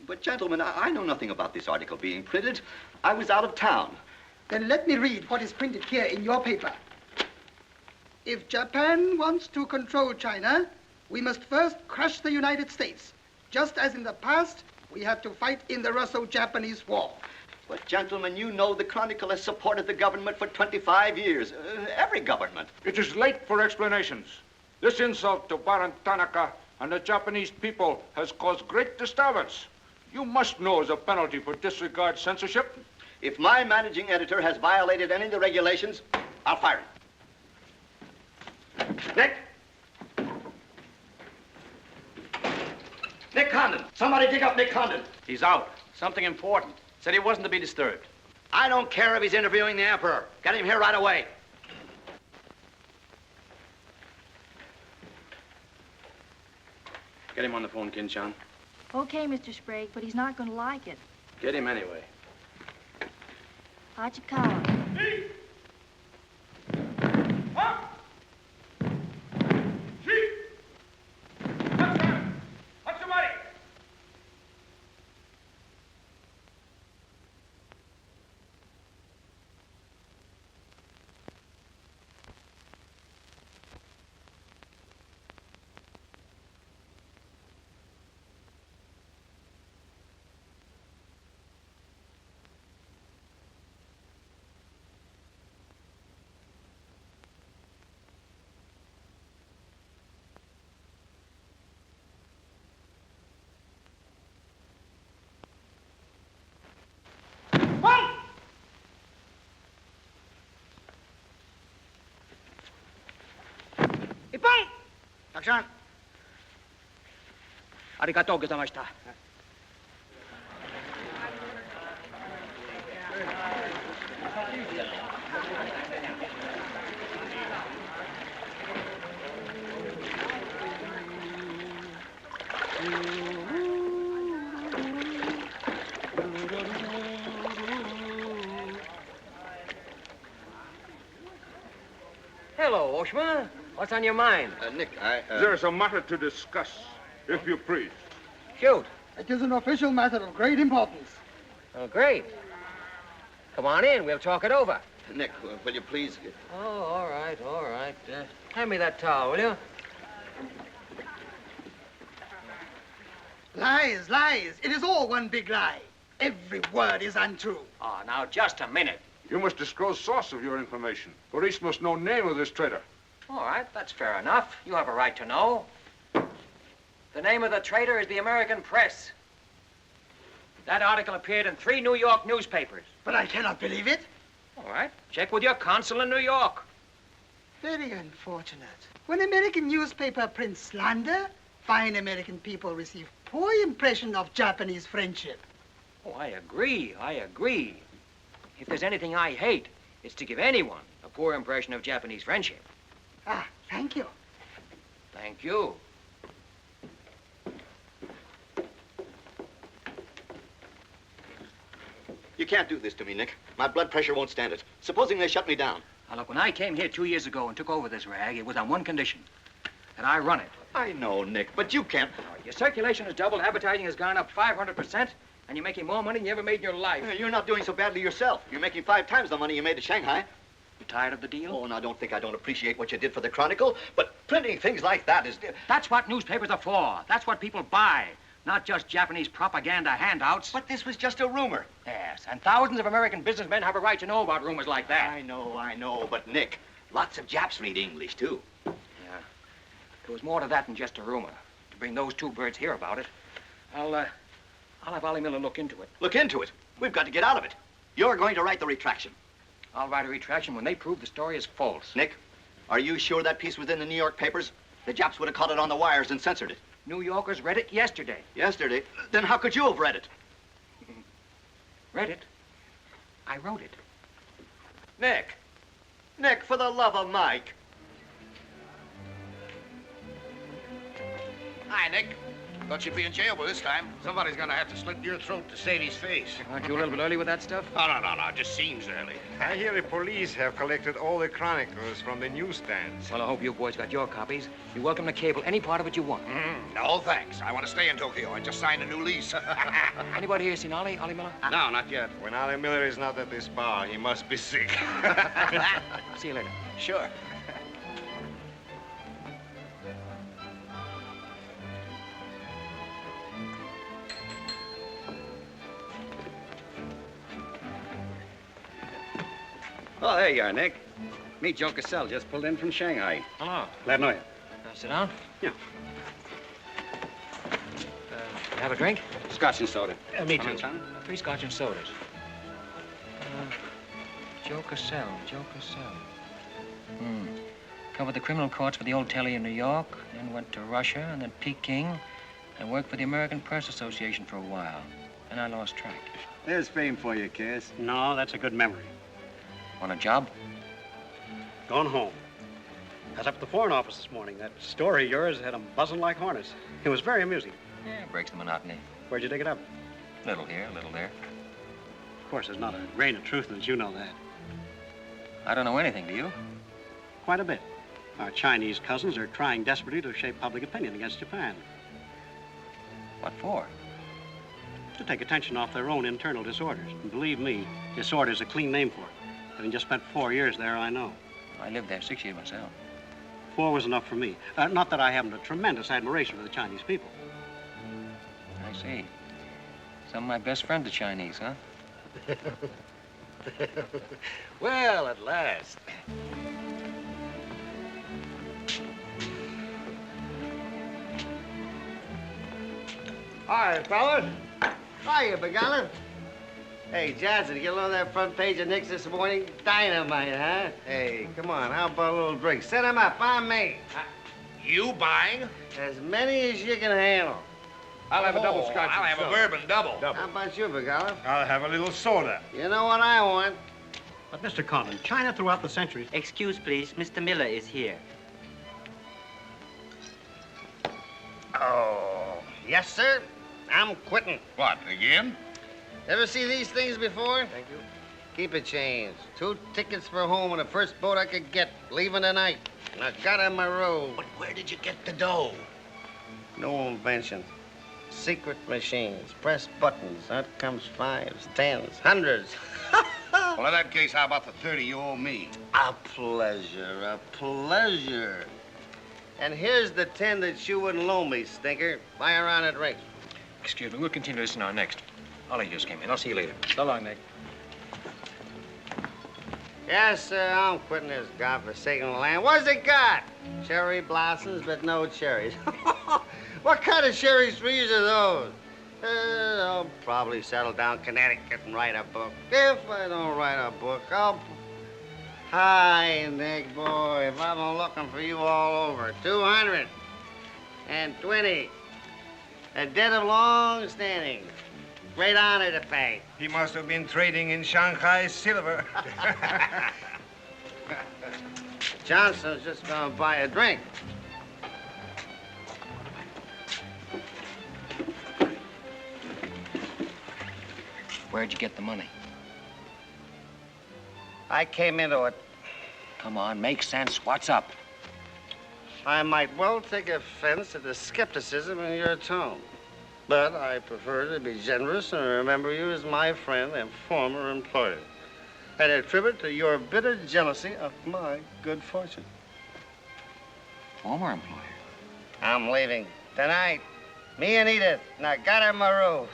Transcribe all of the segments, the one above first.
But gentlemen, I know nothing about this article being printed. I was out of town. Then let me read what is printed here in your paper. If Japan wants to control China, we must first crush the United States. Just as in the past, we had to fight in the Russo-Japanese War. But gentlemen, you know the Chronicle has supported the government for 25 years. Every government. It is late for explanations. This insult to Baron Tanaka and the Japanese people has caused great disturbance. You must know as a penalty for disregard censorship. If my managing editor has violated any of the regulations, I'll fire him. Nick! Nick Condon! Somebody dig up Nick Condon! He's out. Something important. Said he wasn't to be disturbed. I don't care if he's interviewing the Emperor. Get him here right away. Get him on the phone, Kin-chan. Okay, Mr. Sprague, but he's not going to like it. Get him anyway. Hachikawa. Action. Arigatou gozaimashita. Hello, Oshma. What's on your mind? Nick, There's a matter to discuss, if you please. Shoot. It is an official matter of great importance. Oh, great. Come on in. We'll talk it over. Nick, will you please... Oh, all right, all right. Hand me that towel, will you? Lies, lies. It is all one big lie. Every word is untrue. Oh, now, just a minute. You must disclose source of your information. Police must know name of this traitor. All right, that's fair enough. You have a right to know. The name of the traitor is the American press. That article appeared in 3 New York newspapers. But I cannot believe it. All right, check with your consul in New York. Very unfortunate. When American newspaper prints slander, fine American people receive poor impression of Japanese friendship. Oh, I agree, I agree. If there's anything I hate, it's to give anyone a poor impression of Japanese friendship. Ah, thank you. Thank you. You can't do this to me, Nick. My blood pressure won't stand it. Supposing they shut me down. Now, look, when I came here 2 years ago and took over this rag, it was on one condition, that I run it. I know, Nick, but you can't... Your circulation has doubled, advertising has gone up 500%, and you're making more money than you ever made in your life. You're not doing so badly yourself. You're making 5 times the money you made at Shanghai. You tired of the deal? Oh, now don't think I don't appreciate what you did for the Chronicle, but printing things like that is... That's what newspapers are for. That's what people buy. Not just Japanese propaganda handouts. But this was just a rumor. Yes, and thousands of American businessmen have a right to know about rumors like that. I know, but Nick, lots of Japs read English, too. Yeah. There was more to that than just a rumor. To bring those 2 birds here about it, I'll have Ollie Miller look into it. Look into it? We've got to get out of it. You're going to write the retraction. I'll write a retraction when they prove the story is false. Nick, are you sure that piece was in the New York papers? The Japs would have caught it on the wires and censored it. New Yorkers read it yesterday. Yesterday? Then how could you have read it? Read it? I wrote it. Nick, for the love of Mike. Hi, Nick. Thought you'd be in jail by this time. Somebody's gonna have to slit your throat to save his face. Aren't you a little bit early with that stuff? Oh, no. It just seems early. I hear the police have collected all the chronicles from the newsstands. Well, I hope you boys got your copies. You're welcome to cable any part of it you want. No, thanks. I want to stay in Tokyo. I just signed a new lease. Anybody here seen Ollie Miller? No, not yet. When Ollie Miller is not at this bar, he must be sick. See you later. Sure. Oh, there you are, Nick. Meet Joe Cassell, just pulled in from Shanghai. Hello. Glad to know you. Sit down. Yeah. Have a drink? Scotch and soda. Me Come on, too. son. 3 scotch and sodas. Joe Cassell. Covered the criminal courts for the old telly in New York, then went to Russia, and then Peking, and worked for the American Press Association for a while. Then I lost track. There's fame for you, Cass. No, that's a good memory. Want a job? Gone home. I was up at the Foreign Office this morning. That story of yours had them buzzing like hornets. It was very amusing. Yeah, breaks the monotony. Where'd you dig it up? Little here, little there. Of course, there's not a grain of truth in it. You know that. I don't know anything, do you? Quite a bit. Our Chinese cousins are trying desperately to shape public opinion against Japan. What for? To take attention off their own internal disorders. And believe me, disorder's a clean name for it. Having just spent 4 years there, I know. I lived there 6 years myself. 4 was enough for me. Not that I haven't a tremendous admiration for the Chinese people. I see. Some of my best friends are Chinese, huh? Well, at last. Hi, fellas. Hiya, Begala. Hey, Johnson, you get along that front page of Nick's this morning? Dynamite, huh? Hey, come on, how about a little drink? Set him up, on me. You buying? As many as you can handle. I'll have a double scotch. I'll have a bourbon double. How about you, Begala? I'll have a little soda. You know what I want? But, Mr. Condon, China throughout the centuries... Excuse, please. Mr. Miller is here. Oh, yes, sir. I'm quitting. What, again? Ever see these things before? Thank you. Keep it changed. 2 tickets for home on the first boat I could get, leaving tonight. And I got on my road. But where did you get the dough? No invention. Secret machines. Press buttons. Out comes 5s, 10s, 100s. Well, in that case, how about the 30 you owe me? A pleasure, a pleasure. And here's the 10 that you wouldn't loan me, stinker. Buy her on a drink. Excuse me, we'll continue this in our next. Ollie just came in. I'll see you later. So long, Nick. Yes, sir, I'm quitting this godforsaken land. What's it got? Cherry blossoms, but no cherries. What kind of cherry trees are those? I'll probably settle down Connecticut and write a book. If I don't write a book, I'll... Hi, Nick, boy. If I've been looking for you all over. 220. A debt of long standing. Great honor to pay. He must have been trading in Shanghai silver. Johnson's just gonna buy a drink. Where'd you get the money? I came into it. Come on, make sense. What's up? I might well take offense at the skepticism in your tone. But I prefer to be generous and remember you as my friend and former employer. And attribute to your bitter jealousy of my good fortune. Former employer? I'm leaving tonight. Me and Edith. And I got her my room.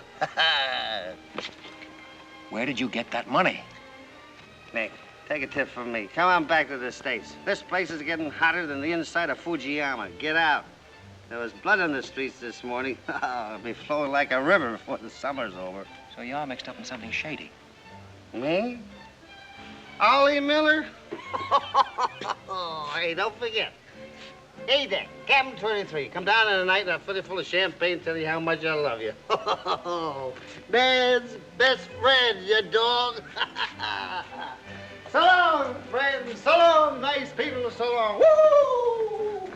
Where did you get that money? Nick, take a tip from me. Come on back to the States. This place is getting hotter than the inside of Fujiyama. Get out. There was blood on the streets this morning. It'll be flowing like a river before the summer's over. So you are mixed up in something shady. Me? Ollie Miller? Hey, don't forget. Hey, Dick, Captain 23. Come down in the night and I'll fill you full of champagne and tell you how much I love you. Dad's best friend, you dog. So long, friends. So long, nice people. So long. Woo!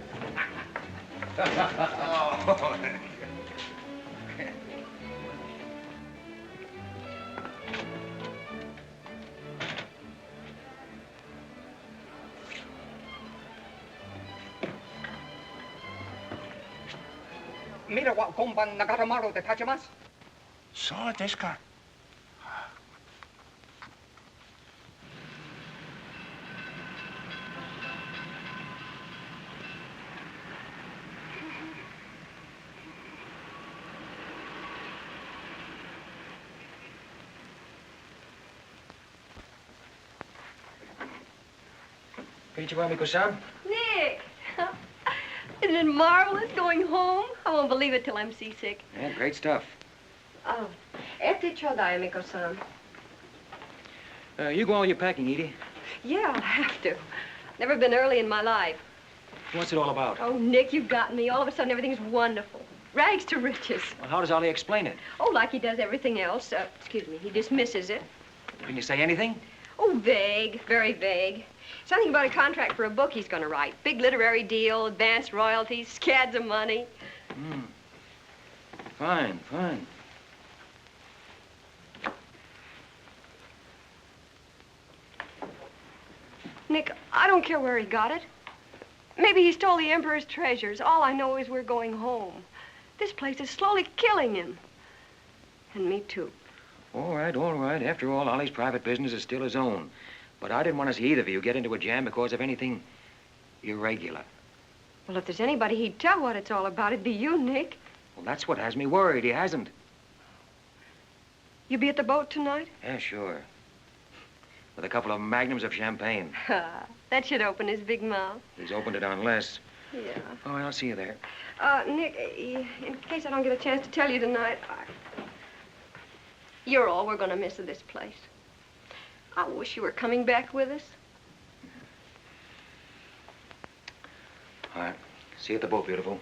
Mira wa komban nagaramaru de tachimasu. So desu ka. Konnichiwa, Nick! Isn't it marvelous going home? I won't believe it till I'm seasick. Yeah, great stuff. Oh, ete chodai, Miko-san. You go all your packing, Edie. Yeah, I'll have to. Never been early in my life. What's it all about? Oh, Nick, you've gotten me. All of a sudden, everything's wonderful. Rags to riches. Well, how does Ollie explain it? Oh, like he does everything else. Excuse me, he dismisses it. Can you say anything? Oh, vague, very vague. Something about a contract for a book he's going to write. Big literary deal, advanced royalties, scads of money. Fine, fine. Nick, I don't care where he got it. Maybe he stole the Emperor's treasures. All I know is we're going home. This place is slowly killing him. And me, too. All right, all right. After all, Ollie's private business is still his own. But I didn't want to see either of you get into a jam because of anything irregular. Well, if there's anybody he'd tell what it's all about, it'd be you, Nick. Well, that's what has me worried. He hasn't. You be at the boat tonight? Yeah, sure. With a couple of magnums of champagne. That should open his big mouth. He's opened it on less. Yeah. All right, I'll see you there. Nick, in case I don't get a chance to tell you tonight, you're all we're going to miss of this place. I wish you were coming back with us. All right. See you at the boat, beautiful.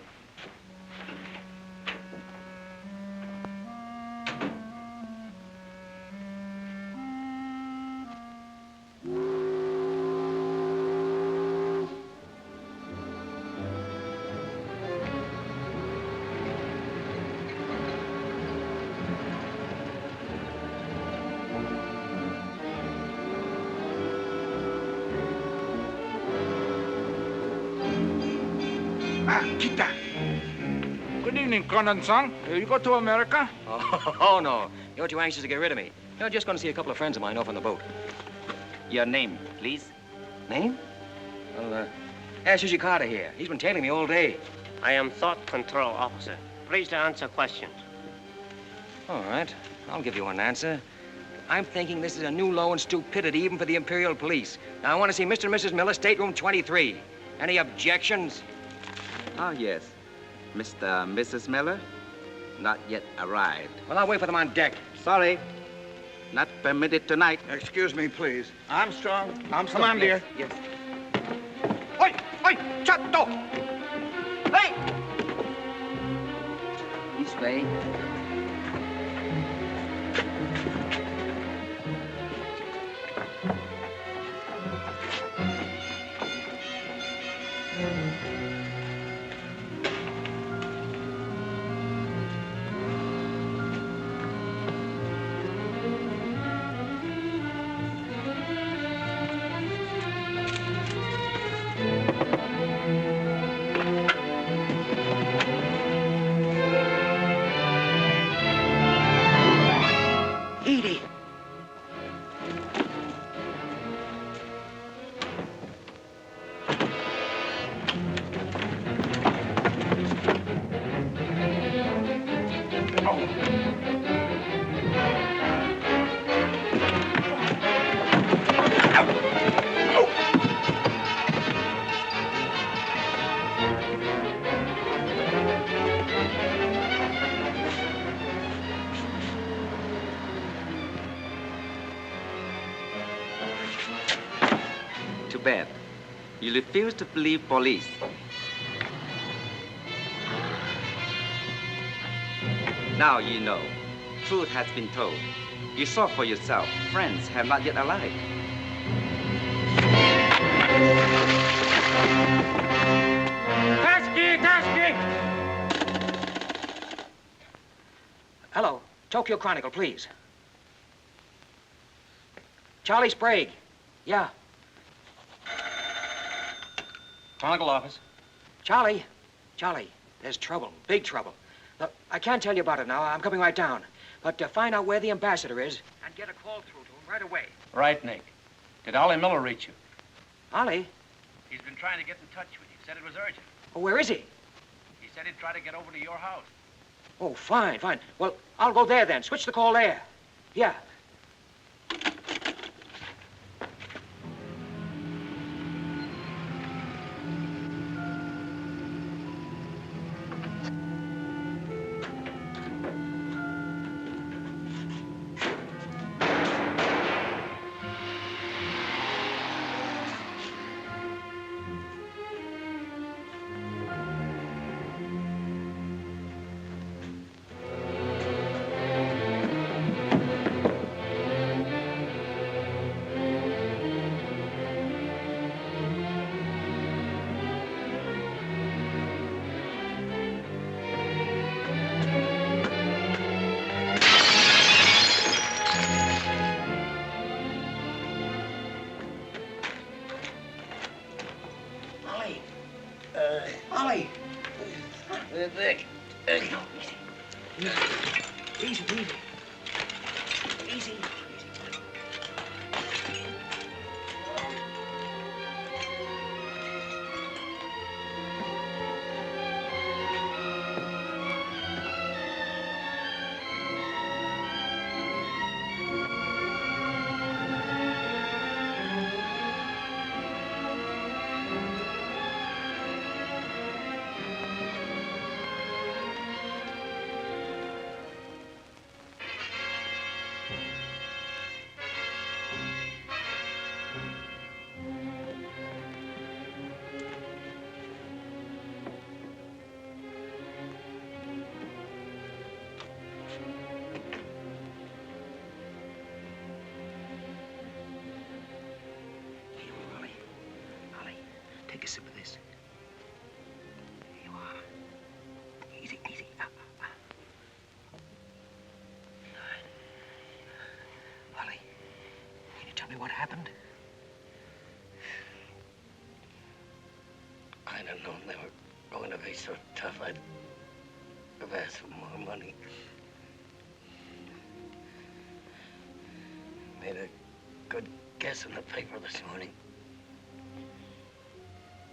Kita. Good evening, Condon-san. You go to America? Oh, no. You're too anxious to get rid of me. You're just going to see a couple of friends of mine off on the boat. Your name, please? Name? Well, ask Yujikata here. He's been tailing me all day. I am Thought Control Officer. Please to answer questions. All right. I'll give you an answer. I'm thinking this is a new low in stupidity even for the Imperial Police. Now, I want to see Mr. and Mrs. Miller, stateroom 23. Any objections? Ah, yes. Mr. and Mrs. Miller? Not yet arrived. Well, I'll wait for them on deck. Sorry. Not permitted tonight. Excuse me, please. Armstrong. Armstrong, Come on, dear. Yes. Oi! Oi! Chatto! Hey! This way. Too bad. You refuse to believe police. Now you know. Truth has been told. You saw for yourself. Friends have not yet arrived. Tasky! Hello. Tokyo Chronicle, please. Charlie Sprague. Yeah. Chronicle office. Charlie, there's trouble, big trouble. Look, I can't tell you about it now. I'm coming right down. But find out where the ambassador is and get a call through to him right away. Right, Nick. Did Ollie Miller reach you? Ollie? He's been trying to get in touch with you. Said it was urgent. Oh, where is he? He said he'd try to get over to your house. Oh, fine, fine. Well, I'll go there then. Switch the call there. Yeah. Ollie! Nick. Easy, easy. Easy. Take a sip of this. There you are. Easy, easy. Ollie, can you tell me what happened? I'd have known they were going to be so tough, I'd have asked for more money. Made a good guess in the paper this morning.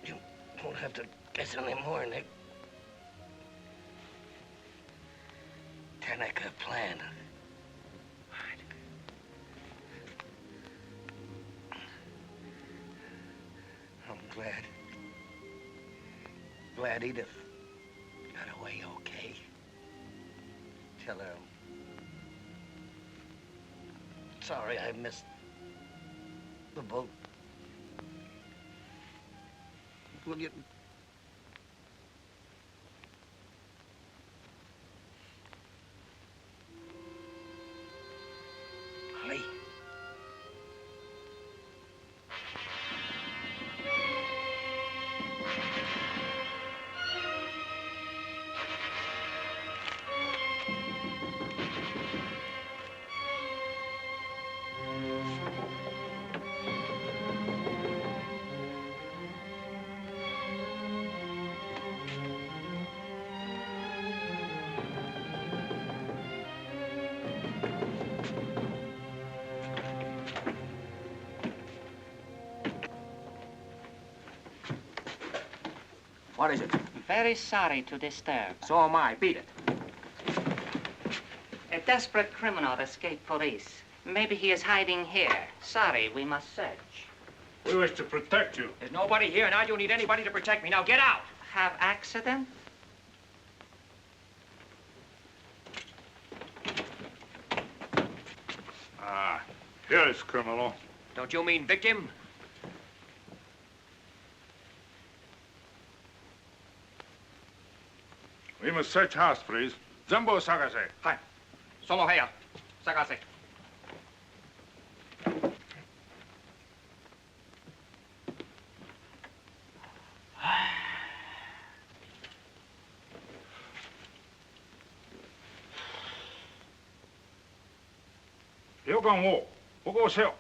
You won't have to guess anymore, Nick. Tanaka planned. I'm glad Edith got away okay. Tell her I'm sorry I missed the boat. Will you... Ollie. What is it? Very sorry to disturb. So am I. Beat it. A desperate criminal escaped police. Maybe he is hiding here. Sorry, we must search. We wish to protect you. There's nobody here, and I don't need anybody to protect me. Now get out! Have accident? Ah, here is criminal. Don't you mean victim? We must search house, please. Zambo Sagase. Hi. Sono heya. Sagase. 여관 5, 보고 오세요.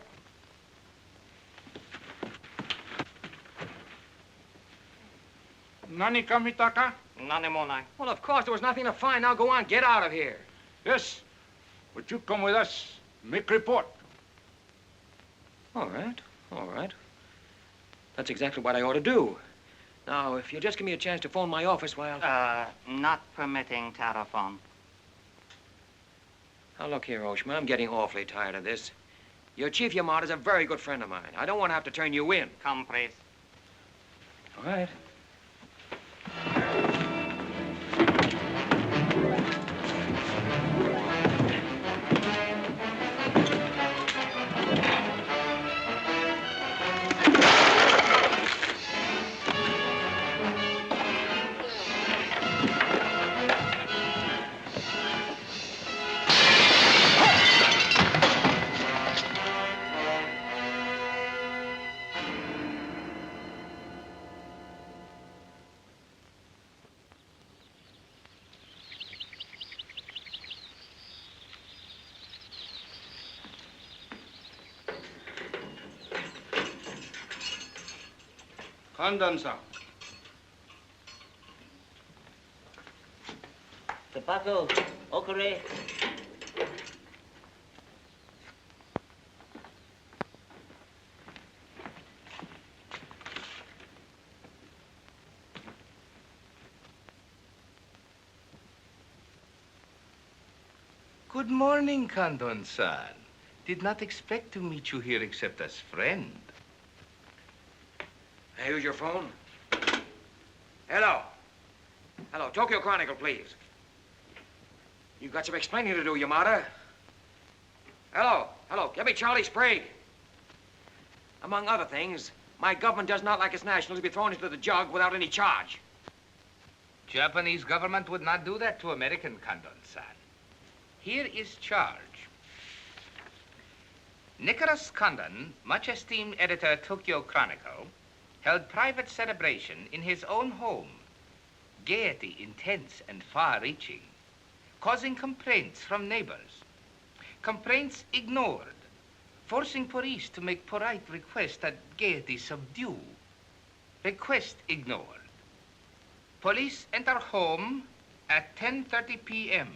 何か見たか? None more now. Well, of course, there was nothing to find. Now go on, get out of here. Yes, but you come with us. Make report. All right, all right. That's exactly what I ought to do. Now, if you'll just give me a chance to phone my office while... Not permitting telephone. Now, look here, Oshma, I'm getting awfully tired of this. Your Chief Yamada is a very good friend of mine. I don't want to have to turn you in. Come, please. All right. Condon-san. Tobacco, okare. Good morning, Condon-san. Did not expect to meet you here except as friend. Hey, use your phone. Hello. Hello, Tokyo Chronicle, please. You've got some explaining to do, Yamada. Hello, hello, give me Charlie Sprague. Among other things, my government does not like its nationals to be thrown into the jug without any charge. Japanese government would not do that to American, Condon-san. Here is charge. Nicholas Condon, much esteemed editor Tokyo Chronicle, held private celebration in his own home. Gaiety intense and far-reaching, causing complaints from neighbors. Complaints ignored, forcing police to make polite requests that gaiety subdue. Request ignored. Police enter home at 10:30 p.m.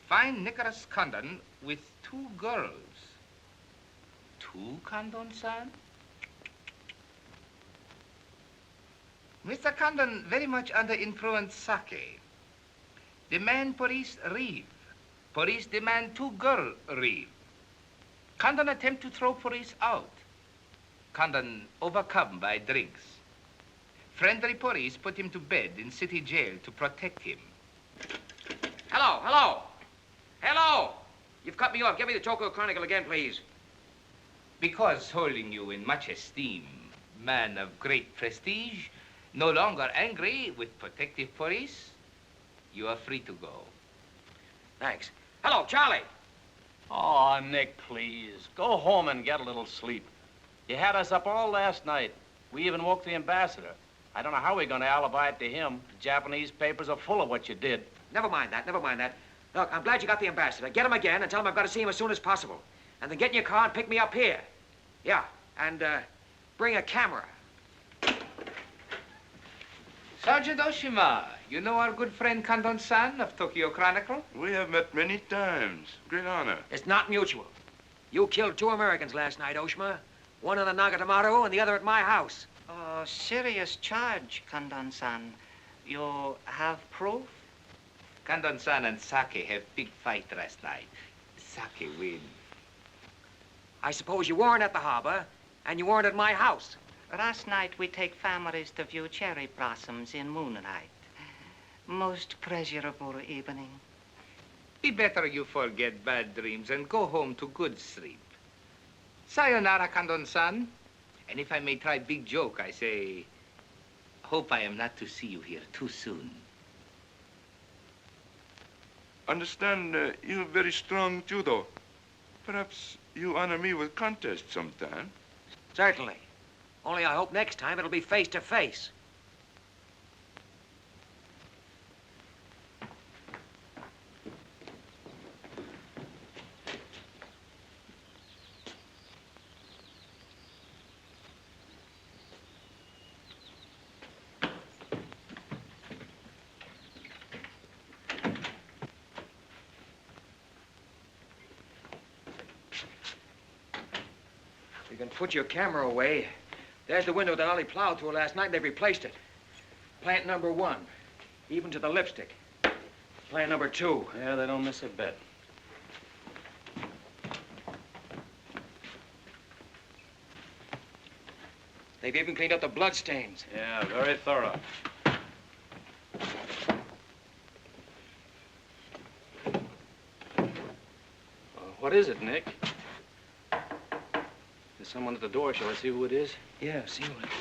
Find Nicholas Condon with 2 girls. 2, Condon-san? Mr. Condon very much under influence sake. Demand police leave. Police demand 2 girl leave. Condon attempt to throw police out. Condon overcome by drinks. Friendly police put him to bed in city jail to protect him. Hello, hello. Hello. You've cut me off. Give me the Tokyo Chronicle again, please. Because holding you in much esteem, man of great prestige, no longer angry with protective police, you are free to go. Thanks. Hello, Charlie. Oh, Nick, please. Go home and get a little sleep. You had us up all last night. We even woke the ambassador. I don't know how we're going to alibi it to him. The Japanese papers are full of what you did. Never mind that, never mind that. Look, I'm glad you got the ambassador. Get him again and tell him I've got to see him as soon as possible. And then get in your car and pick me up here. Yeah, and bring a camera. Sergeant Oshima, you know our good friend Condon-san of Tokyo Chronicle? We have met many times. Great honor. It's not mutual. You killed 2 Americans last night, Oshima. One in the Nagatomaru and the other at my house. Oh, serious charge, Condon-san. You have proof? Condon-san and Sake have big fight last night. Sake win. I suppose you weren't at the harbor, and you weren't at my house. Last night we take families to view cherry blossoms in moonlight. Most pleasurable evening. Be better you forget bad dreams and go home to good sleep. Sayonara, Condon-san. And if I may try big joke, I say, hope I am not to see you here too soon. Understand you have very strong judo. Perhaps you honor me with contest sometime. Certainly. Only I hope next time it'll be face to face. You can put your camera away. There's the window that Ollie plowed through last night, and they've replaced it. Plant number 1, even to the lipstick. Plant number 2. Yeah, they don't miss a bit. They've even cleaned up the blood stains. Yeah, very thorough. What is it, Nick? There's someone at the door. Shall I see who it is? Yeah, see who it is.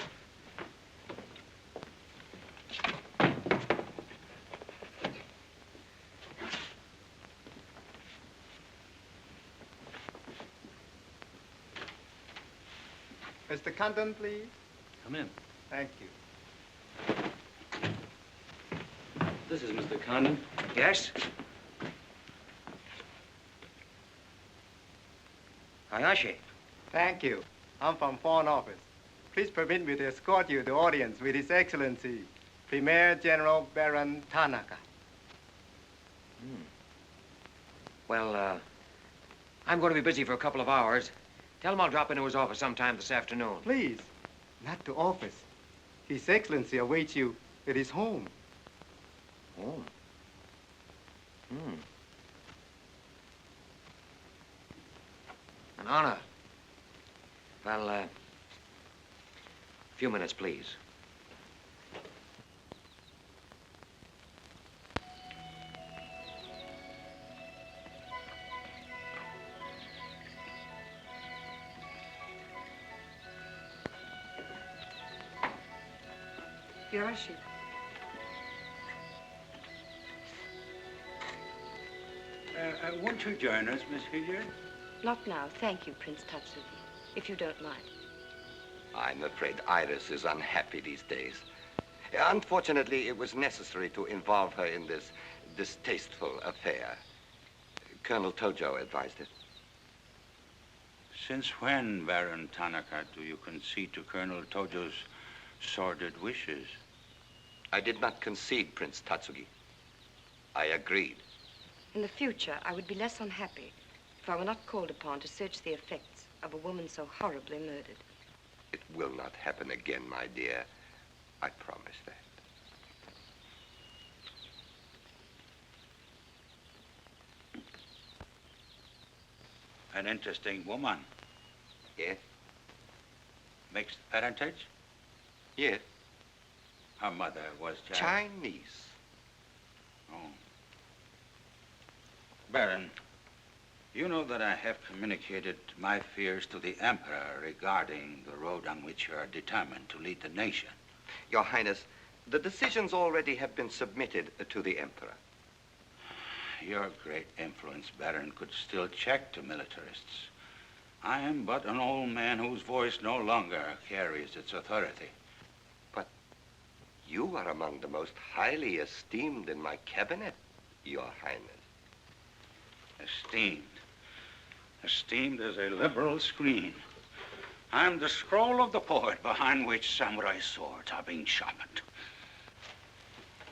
Mr. Condon, please. Come in. Thank you. This is Mr. Condon. Yes? Hayashi. Thank you. I'm from Foreign Office. Please permit me to escort you to the audience with His Excellency, Premier General Baron Tanaka. Well, I'm going to be busy for a couple of hours. Tell him I'll drop into his office sometime this afternoon. Please, not to office. His Excellency awaits you at his home. Home? An honor. Well, a few minutes, please. Hiroshi. Won't you join us, Miss Hillard? Not now, thank you, Prince Tatsuki, if you don't mind. I'm afraid Iris is unhappy these days. Unfortunately, it was necessary to involve her in this distasteful affair. Colonel Tojo advised it. Since when, Baron Tanaka, do you concede to Colonel Tojo's sordid wishes? I did not concede, Prince Tatsuki. I agreed. In the future, I would be less unhappy if I were not called upon to search the effects of a woman so horribly murdered. It will not happen again, my dear. I promise that. An interesting woman. Yes? Mixed parentage? Yes. Her mother was Chinese. Oh. Baron, you know that I have communicated my fears to the Emperor regarding the road on which you are determined to lead the nation. Your Highness, the decisions already have been submitted to the Emperor. Your great influence, Baron, could still check the militarists. I am but an old man whose voice no longer carries its authority. But you are among the most highly esteemed in my cabinet, Your Highness. Esteemed. Esteemed as a liberal screen. I'm the scroll of the poet behind which samurai swords are being sharpened.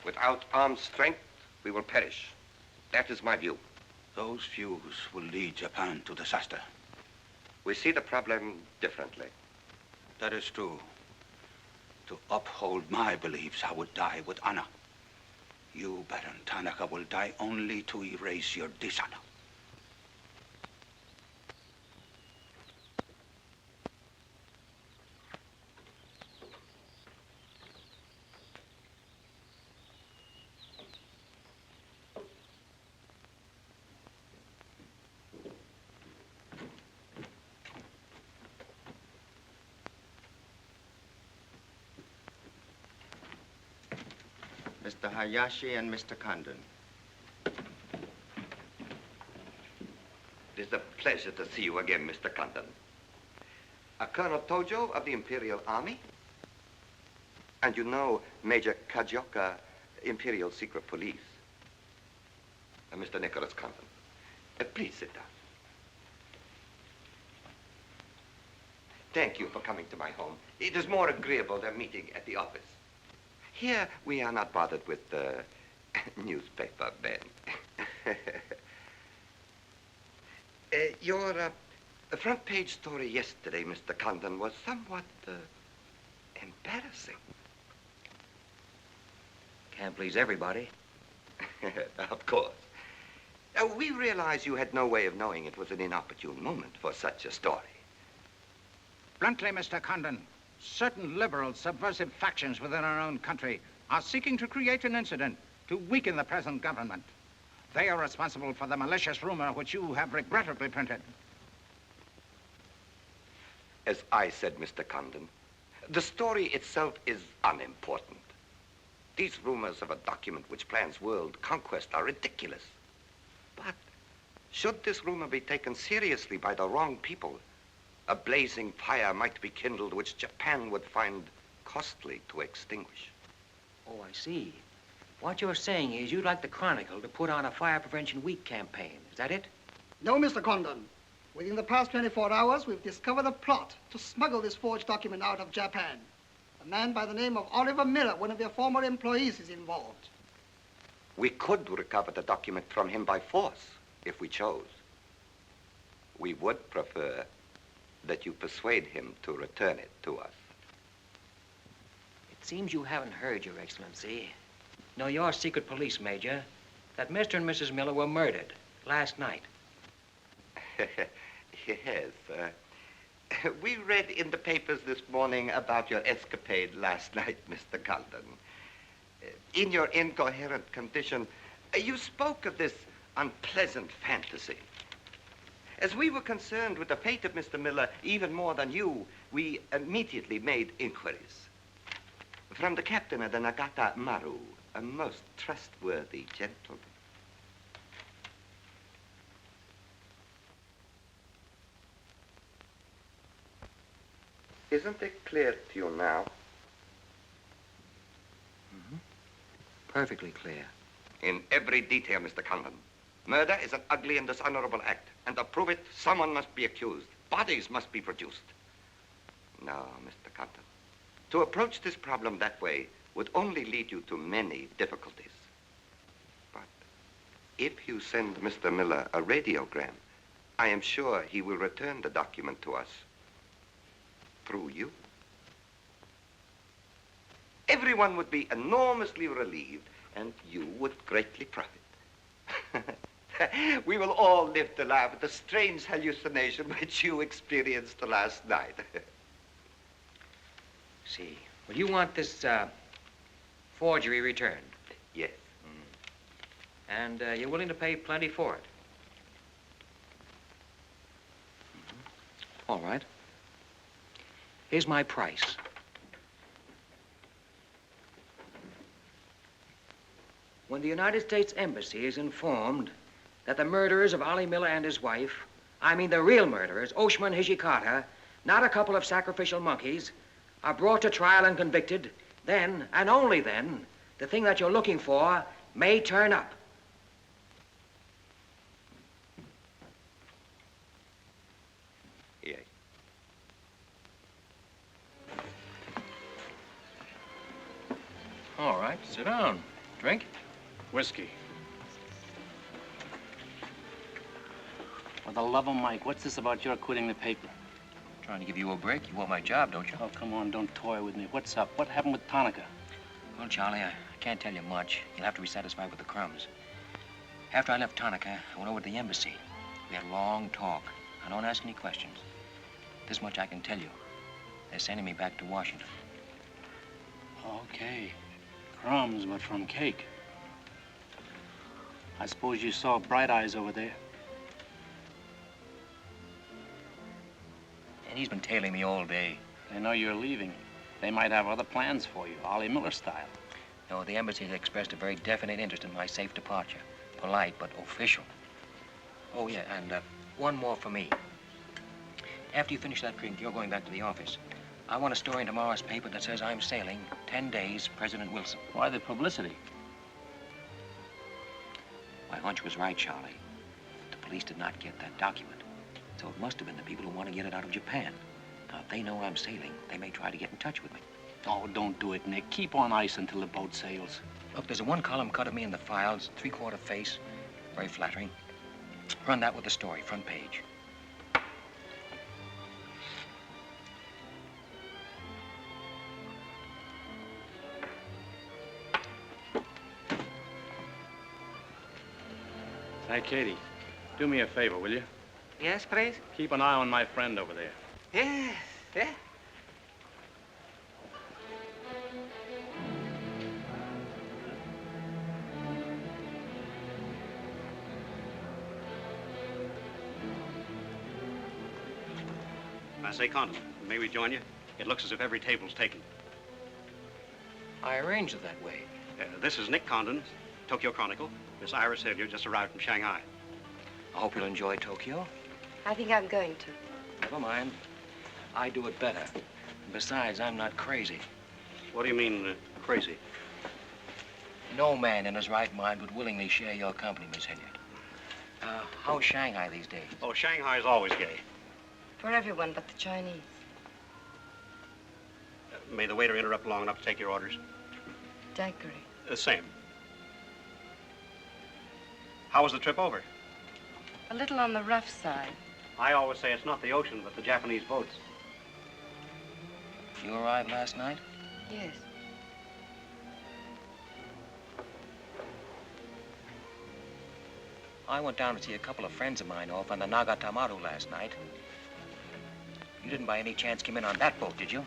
Without armed strength, we will perish. That is my view. Those views will lead Japan to disaster. We see the problem differently. That is true. To uphold my beliefs, I would die with honor. You, Baron Tanaka, will die only to erase your dishonor. Mr. Hayashi and Mr. Condon. It is a pleasure to see you again, Mr. Condon. Colonel Tojo of the Imperial Army. And you know Major Kajioka, Imperial Secret Police. Mr. Nicholas Condon. Please sit down. Thank you for coming to my home. It is more agreeable than meeting at the office. Here, we are not bothered with the newspaper men. Your The front page story yesterday, Mr. Condon, was somewhat embarrassing. Can't please everybody. Of course. We realize you had no way of knowing it was an inopportune moment for such a story. Bluntly, Mr. Condon, certain liberal subversive factions within our own country are seeking to create an incident to weaken the present government. They are responsible for the malicious rumor which you have regrettably printed. As I said, Mr. Condon, the story itself is unimportant. These rumors of a document which plans world conquest are ridiculous. But should this rumor be taken seriously by the wrong people, a blazing fire might be kindled which Japan would find costly to extinguish. Oh, I see. What you're saying is you'd like the Chronicle to put on a Fire Prevention Week campaign. Is that it? No, Mr. Condon. Within the past 24 hours, we've discovered a plot to smuggle this forged document out of Japan. A man by the name of Oliver Miller, one of their former employees, is involved. We could recover the document from him by force, if we chose. We would prefer that you persuade him to return it to us. It seems you haven't heard, Your Excellency. No, you're secret police, Major, that Mr. and Mrs. Miller were murdered last night. Yes, we read in the papers this morning about your escapade last night, Mr. Condon. In your incoherent condition, you spoke of this unpleasant fantasy. As we were concerned with the fate of Mr. Miller even more than you, we immediately made inquiries. From the captain of the Nagata Maru, a most trustworthy gentleman. Isn't it clear to you now? Mm-hmm. Perfectly clear. In every detail, Mr. Condon. Murder is an ugly and dishonorable act, and to prove it, someone must be accused. Bodies must be produced. No, Mr. Condon. To approach this problem that way would only lead you to many difficulties. But if you send Mr. Miller a radiogram, I am sure he will return the document to us through you. Everyone would be enormously relieved, and you would greatly profit. We will all live to laugh at the strange hallucination which you experienced last night. See. Well, you want this forgery returned? Yes. And you're willing to pay plenty for it? All right. Here's my price. When the United States Embassy is informed that the murderers of Ollie Miller and his wife, I mean the real murderers, Oshima and Hijikata, not a couple of sacrificial monkeys, are brought to trial and convicted, then, and only then, the thing that you're looking for may turn up. Yes. All right, sit down. Drink? Whiskey. For the love of Mike, what's this about your quitting the paper? Trying to give you a break. You want my job, don't you? Oh, come on, don't toy with me. What's up? What happened with Tanaka? Well, Charlie, I can't tell you much. You'll have to be satisfied with the crumbs. After I left Tanaka, I went over to the embassy. We had a long talk. I don't ask any questions. This much I can tell you. They're sending me back to Washington. Okay. Crumbs, but from cake. I suppose you saw Bright Eyes over there. And he's been tailing me all day. They know you're leaving. They might have other plans for you, Ollie Miller style. No, the embassy has expressed a very definite interest in my safe departure. Polite, but official. Oh, yeah, and one more for me. After you finish that drink, you're going back to the office. I want a story in tomorrow's paper that says I'm sailing 10 days, President Wilson. Why the publicity? My hunch was right, Charlie. The police did not get that document. So it must have been the people who want to get it out of Japan. Now, if they know I'm sailing, they may try to get in touch with me. Oh, don't do it, Nick. Keep on ice until the boat sails. Look, there's a one-column cut of me in the files, 3/4 face. Very flattering. Run that with the story, front page. Hey, Katie, do me a favor, will you? Yes, please? Keep an eye on my friend over there. Yes, yeah. I say, Condon, may we join you? It looks as if every table's taken. I arranged it that way. This is Nick Condon, Tokyo Chronicle. Miss Iris Hilliard just arrived from Shanghai. I hope you'll enjoy Tokyo. I think I'm going to. Never mind. I do it better. Besides, I'm not crazy. What do you mean, crazy? No man in his right mind would willingly share your company, Miss Hilliard. How's Shanghai these days? Oh, Shanghai's always gay. For everyone but the Chinese. May the waiter interrupt long enough to take your orders? Daiquiri. Same. How was the trip over? A little on the rough side. I always say it's not the ocean, but the Japanese boats. You arrived last night? Yes. I went down to see a couple of friends of mine off on the Nagatamaru last night. You didn't by any chance come in on that boat, did you?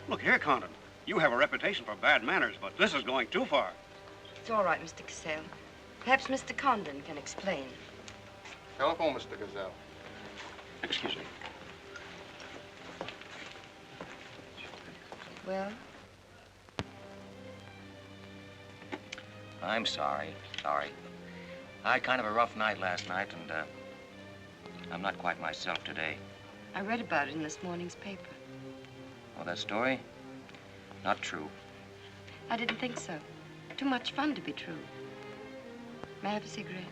Look here, Condon. You have a reputation for bad manners, but this is going too far. It's all right, Mr. Cassell. Perhaps Mr. Condon can explain. Telephone, Mr. Gazelle. Excuse me. Well? I'm sorry. Sorry. I had kind of a rough night last night, and I'm not quite myself today. I read about it in this morning's paper. Oh, that story? Not true. I didn't think so. Too much fun to be true. May I have a cigarette?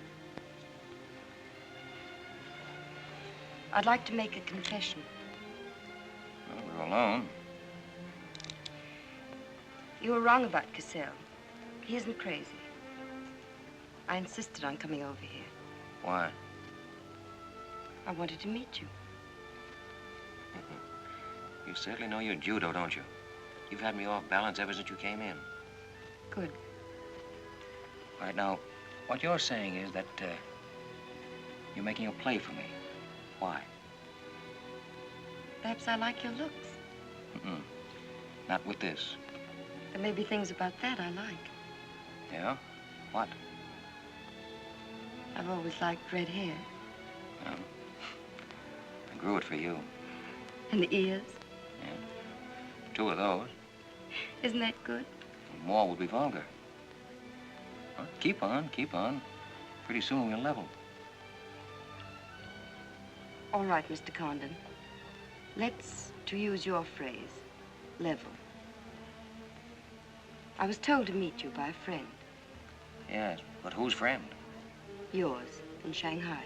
I'd like to make a confession. Well, we're alone. You were wrong about Cassell. He isn't crazy. I insisted on coming over here. Why? I wanted to meet you. You certainly know your judo, don't you? You've had me off balance ever since you came in. Good. Right now, what you're saying is that you're making a play for me. Why? Perhaps I like your looks. Mm-mm. Not with this. There may be things about that I like. Yeah? What? I've always liked red hair. Well, I grew it for you. And the ears. Yeah. 2 of those. Isn't that good? More would be vulgar. Well, keep on, keep on. Pretty soon we'll level. All right, Mr. Condon. Let's, to use your phrase, level. I was told to meet you by a friend. Yes, but whose friend? Yours, in Shanghai.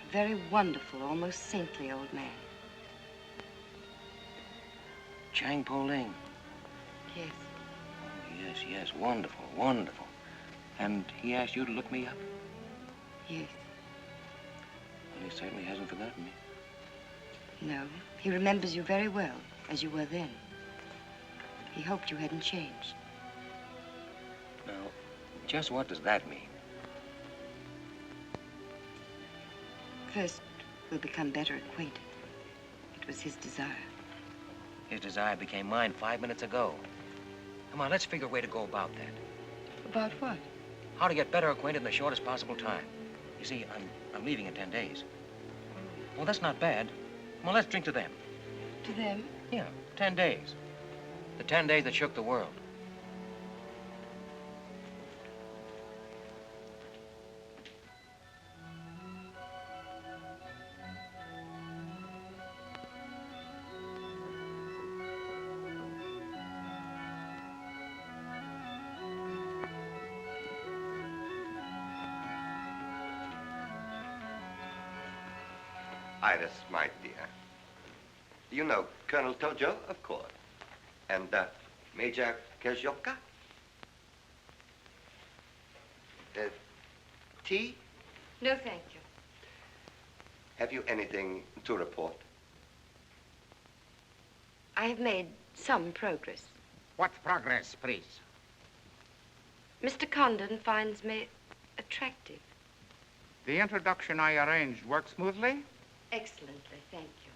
A very wonderful, almost saintly old man. Chang Po Ling. Yes. Oh, yes, yes, wonderful, wonderful. And he asked you to look me up? Yes. Well, he certainly hasn't forgotten me. No, he remembers you very well, as you were then. He hoped you hadn't changed. Now, just what does that mean? First, we'll become better acquainted. It was his desire. His desire became mine 5 minutes ago. Come on, let's figure a way to go about that. About what? How to get better acquainted in the shortest possible time. You see, I'm leaving in 10 days. Well, that's not bad. Come on, let's drink to them. To them? Yeah, 10 days. The 10 days that shook the world. Iris, my dear. Do you know Colonel Tojo? Of course. And Major Kezioka? Tea? No, thank you. Have you anything to report? I have made some progress. What progress, please? Mr. Condon finds me attractive. The introduction I arranged worked smoothly? Excellently, thank you.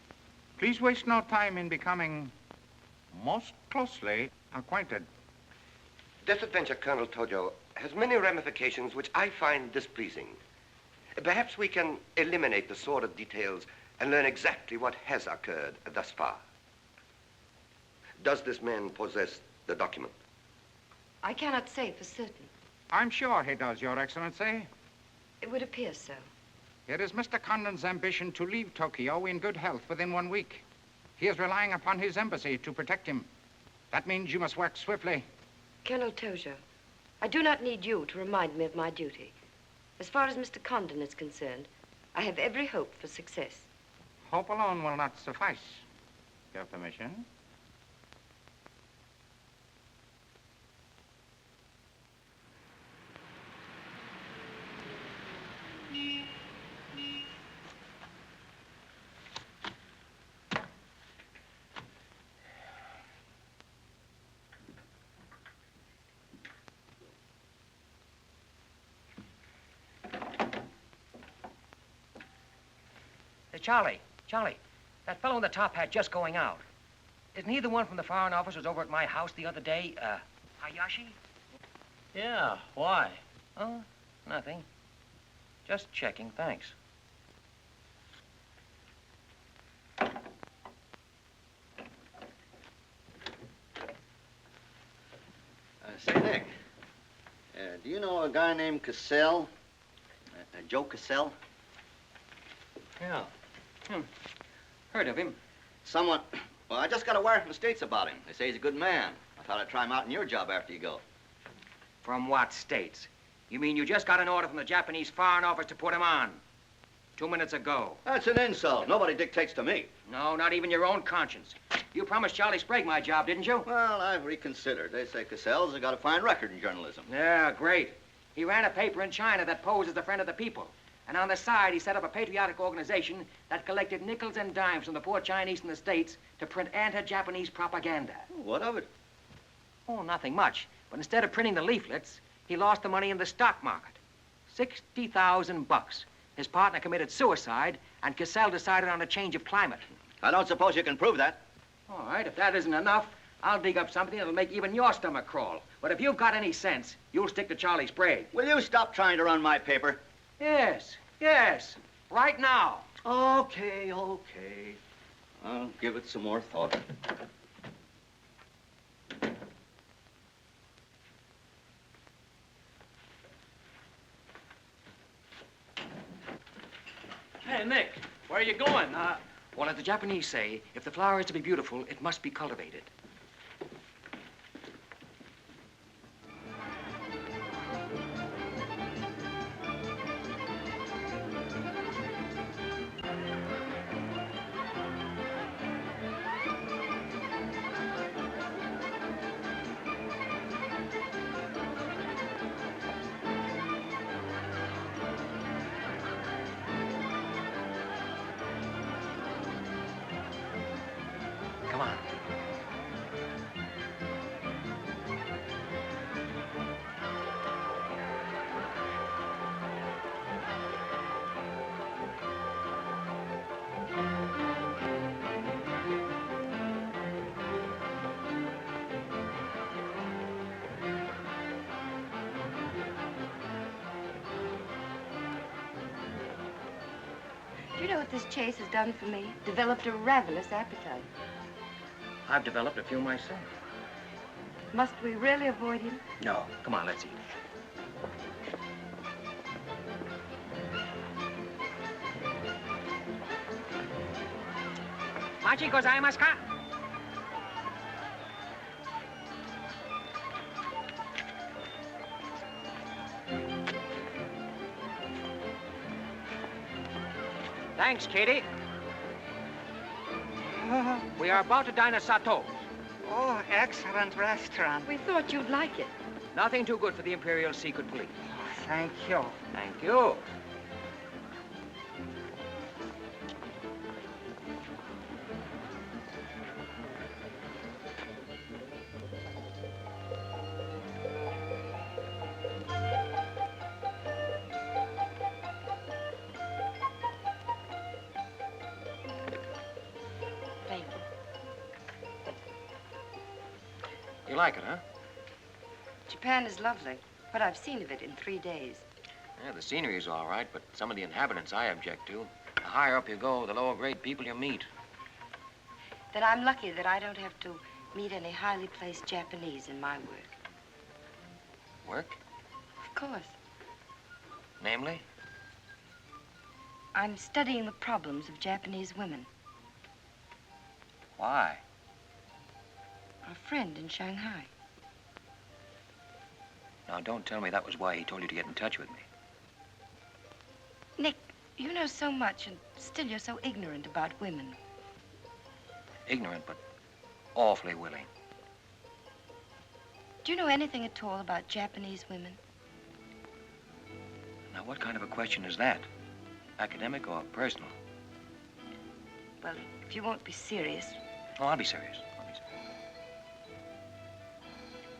Please waste no time in becoming most closely acquainted. This adventure, Colonel Tojo, has many ramifications which I find displeasing. Perhaps we can eliminate the sordid details and learn exactly what has occurred thus far. Does this man possess the document? I cannot say for certain. I'm sure he does, Your Excellency. It would appear so. It is Mr. Condon's ambition to leave Tokyo in good health within 1 week. He is relying upon his embassy to protect him. That means you must work swiftly. Colonel Tojo, I do not need you to remind me of my duty. As far as Mr. Condon is concerned, I have every hope for success. Hope alone will not suffice. Your permission? Hey, Charlie, that fellow in the top hat just going out. Isn't he the one from the Foreign Office who was over at my house the other day? Hayashi? Yeah, why? Oh, nothing. Just checking, thanks. Say, Nick, do you know a guy named Cassell? Joe Cassell? Yeah. Heard of him. Someone... Well, I just got a wire from the States about him. They say he's a good man. I thought I'd try him out in your job after you go. From what states? You mean you just got an order from the Japanese Foreign Office to put him on? 2 minutes ago. That's an insult. Nobody dictates to me. No, not even your own conscience. You promised Charlie Sprague my job, didn't you? Well, I've reconsidered. They say Cassell's got a fine record in journalism. Yeah, great. He ran a paper in China that posed as a friend of the people. And on the side, he set up a patriotic organization that collected nickels and dimes from the poor Chinese in the States to print anti-Japanese propaganda. What of it? Oh, nothing much. But instead of printing the leaflets, he lost the money in the stock market. $60,000. His partner committed suicide, and Cassell decided on a change of climate. I don't suppose you can prove that. All right, if that isn't enough, I'll dig up something that'll make even your stomach crawl. But if you've got any sense, you'll stick to Charlie Sprague. Will you stop trying to run my paper? Yes. Right now. Okay. I'll give it some more thought. Hey, Nick, where are you going? Well, as the Japanese say, if the flower is to be beautiful, it must be cultivated. Come on. Do you know what this chase has done for me? Developed a ravenous appetite. I've developed a few myself. Must we really avoid him? No. Come on, let's eat. Machi gozaimasu ka? Thanks, Katie. We are about to dine at Sato's. Oh, excellent restaurant. We thought you'd like it. Nothing too good for the Imperial Secret Police. Thank you. Thank you. You like it, huh? Japan is lovely. What I've seen of it in 3 days. Yeah, the scenery's all right, but some of the inhabitants I object to. The higher up you go, the lower grade people you meet. Then I'm lucky that I don't have to meet any highly placed Japanese in my work. Work? Of course. Namely? I'm studying the problems of Japanese women. Why? A friend in Shanghai. Now, don't tell me that was why he told you to get in touch with me. Nick, you know so much, and still you're so ignorant about women. Ignorant, but awfully willing. Do you know anything at all about Japanese women? Now, what kind of a question is that? Academic or personal? Well, if you won't be serious. Oh, I'll be serious.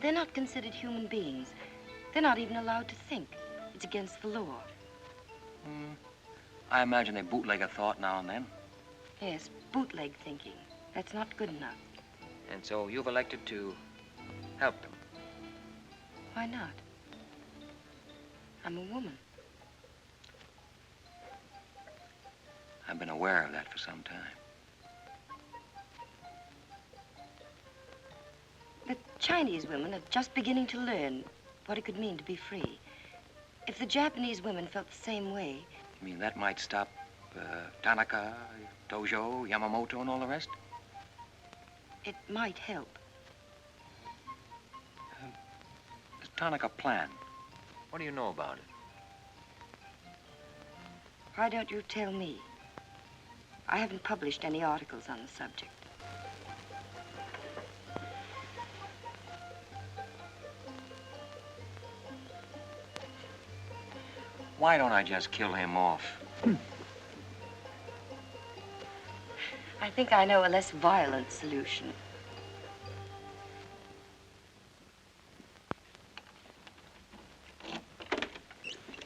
They're not considered human beings. They're not even allowed to think. It's against the law. I imagine they bootleg a thought now and then. Yes, bootleg thinking. That's not good enough. And so you've elected to help them. Why not? I'm a woman. I've been aware of that for some time. The Chinese women are just beginning to learn what it could mean to be free. If the Japanese women felt the same way... You mean that might stop Tanaka, Tojo, Yamamoto, and all the rest? It might help. Does Tanaka plan? What do you know about it? Why don't you tell me? I haven't published any articles on the subject. Why don't I just kill him off? I think I know a less violent solution.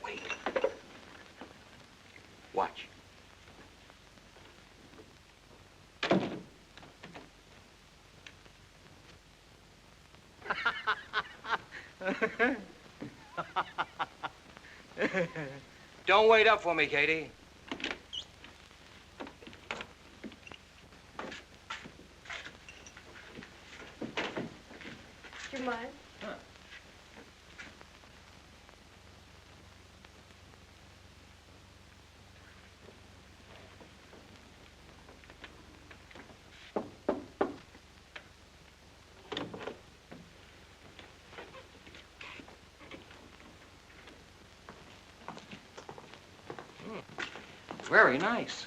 Wait. Watch. Don't wait up for me, Katie. Do you mind? Very nice.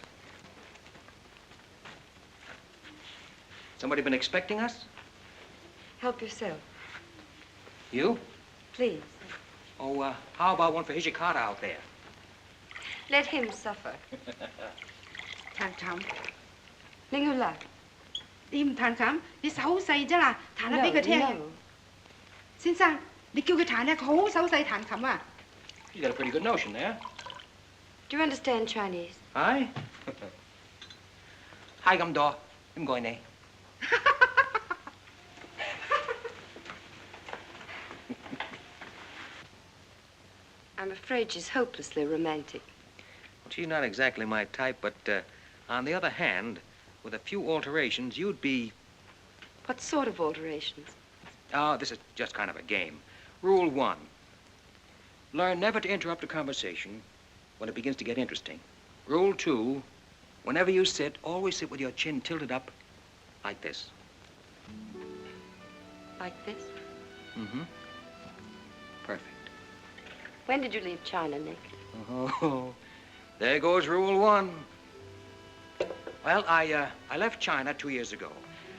Somebody been expecting us? Help yourself. You? Please. Oh, how about one for Hijikata out there? Let him suffer. 彈琴，拎佢嚟。你唔彈琴，你手好細啫啦，彈下俾佢聽。先生，你叫佢彈咧，佢好手勢彈琴啊。You got a pretty good notion there. Do you understand Chinese? Hi. Hi,咁多，點解你？ I'm afraid she's hopelessly romantic. Well, she's not exactly my type, but on the other hand, with a few alterations, you'd be... What sort of alterations? Oh, this is just kind of a game. Rule 1. Learn never to interrupt a conversation when it begins to get interesting. Rule 2. Whenever you sit, always sit with your chin tilted up like this. Like this? Mm-hmm. Perfect. When did you leave China, Nick? Oh, there goes Rule 1. Well, I left China 2 years ago.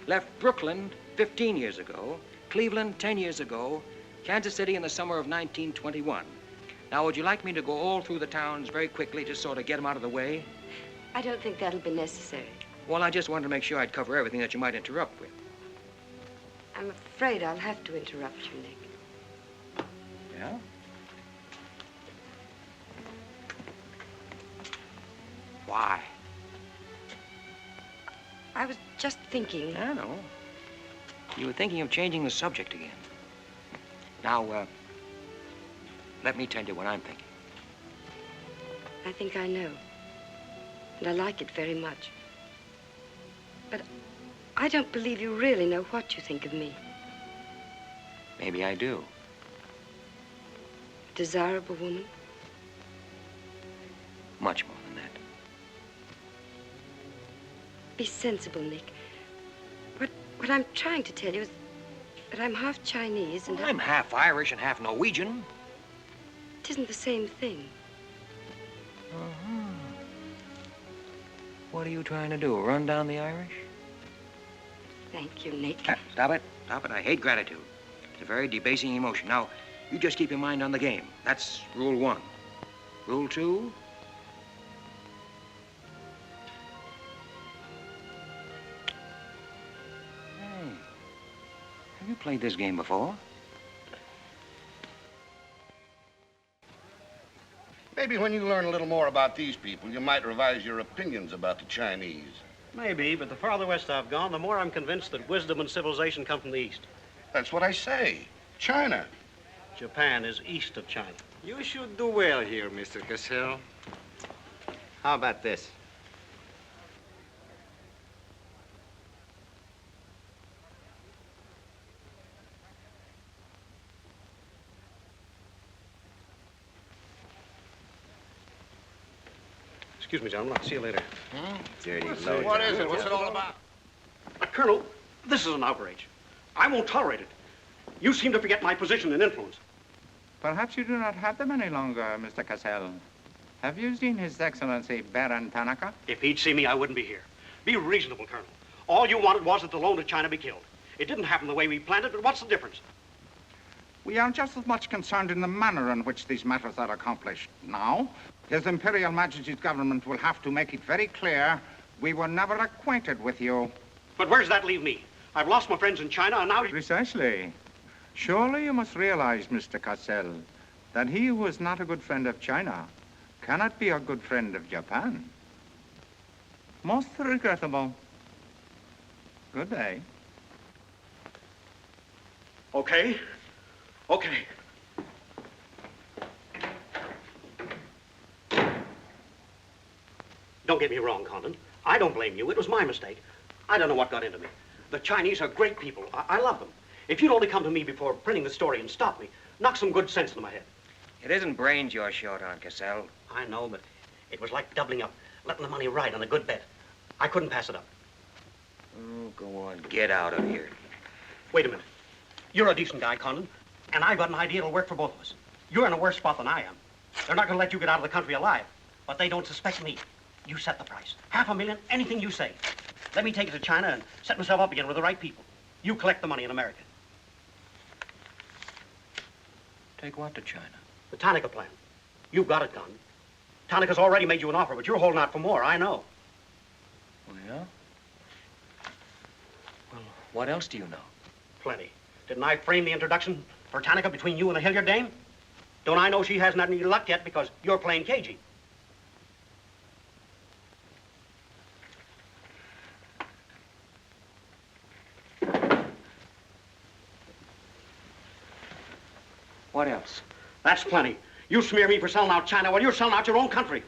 Left Brooklyn 15 years ago. Cleveland 10 years ago. Kansas City in the summer of 1921. Now, would you like me to go all through the towns very quickly, just sort of get them out of the way? I don't think that'll be necessary. Well, I just wanted to make sure I'd cover everything that you might interrupt with. I'm afraid I'll have to interrupt you, Nick. Yeah? Why? I was just thinking. I know. You were thinking of changing the subject again. Now, let me tell you what I'm thinking. I think I know. And I like it very much. But I don't believe you really know what you think of me. Maybe I do. Desirable woman? Much more than that. Be sensible, Nick. What I'm trying to tell you is that I'm half Chinese and... I'm half Irish and half Norwegian. It isn't the same thing. Uh-huh. What are you trying to do, run down the Irish? Thank you, Nick. Stop it. Stop it. I hate gratitude. It's a very debasing emotion. Now, you just keep your mind on the game. That's rule 1. Rule 2? Hey, have you played this game before? Maybe when you learn a little more about these people, you might revise your opinions about the Chinese. Maybe, but the farther west I've gone, the more I'm convinced that wisdom and civilization come from the east. That's what I say. China. Japan is east of China. You should do well here, Mr. Cassell. How about this? Excuse me, gentlemen. I'll see you later. Dirty low. What is it? What's it all about? Colonel, this is an outrage. I won't tolerate it. You seem to forget my position and influence. Perhaps you do not have them any longer, Mr. Cassell. Have you seen His Excellency Baron Tanaka? If he'd see me, I wouldn't be here. Be reasonable, Colonel. All you wanted was that the loan to China be killed. It didn't happen the way we planned it, but what's the difference? We are just as much concerned in the manner in which these matters are accomplished. Now, His Imperial Majesty's government will have to make it very clear we were never acquainted with you. But where does that leave me? I've lost my friends in China, and now... Precisely. Surely you must realize, Mr. Cassell, that he who is not a good friend of China cannot be a good friend of Japan. Most regrettable. Good day. Okay. Okay. Don't get me wrong, Condon. I don't blame you. It was my mistake. I don't know what got into me. The Chinese are great people. I love them. If you'd only come to me before printing the story and stop me, knock some good sense into my head. It isn't brains you're short on, Cassell. I know, but it was like doubling up, letting the money ride on a good bet. I couldn't pass it up. Oh, go on. Get out of here. Wait a minute. You're a decent guy, Condon, and I've got an idea that'll work for both of us. You're in a worse spot than I am. They're not going to let you get out of the country alive, but they don't suspect me. You set the price. $500,000, anything you say. Let me take it to China and set myself up again with the right people. You collect the money in America. Take what to China? The Tanaka plan. You've got it, Condon. Tanaka's already made you an offer, but you're holding out for more, I know. Oh, yeah? Well, what else do you know? Plenty. Didn't I frame the introduction for Tanaka between you and the Hillard dame? Don't I know she hasn't had any luck yet because you're playing cagey? What else? That's plenty. You smear me for selling out China while you're selling out your own country.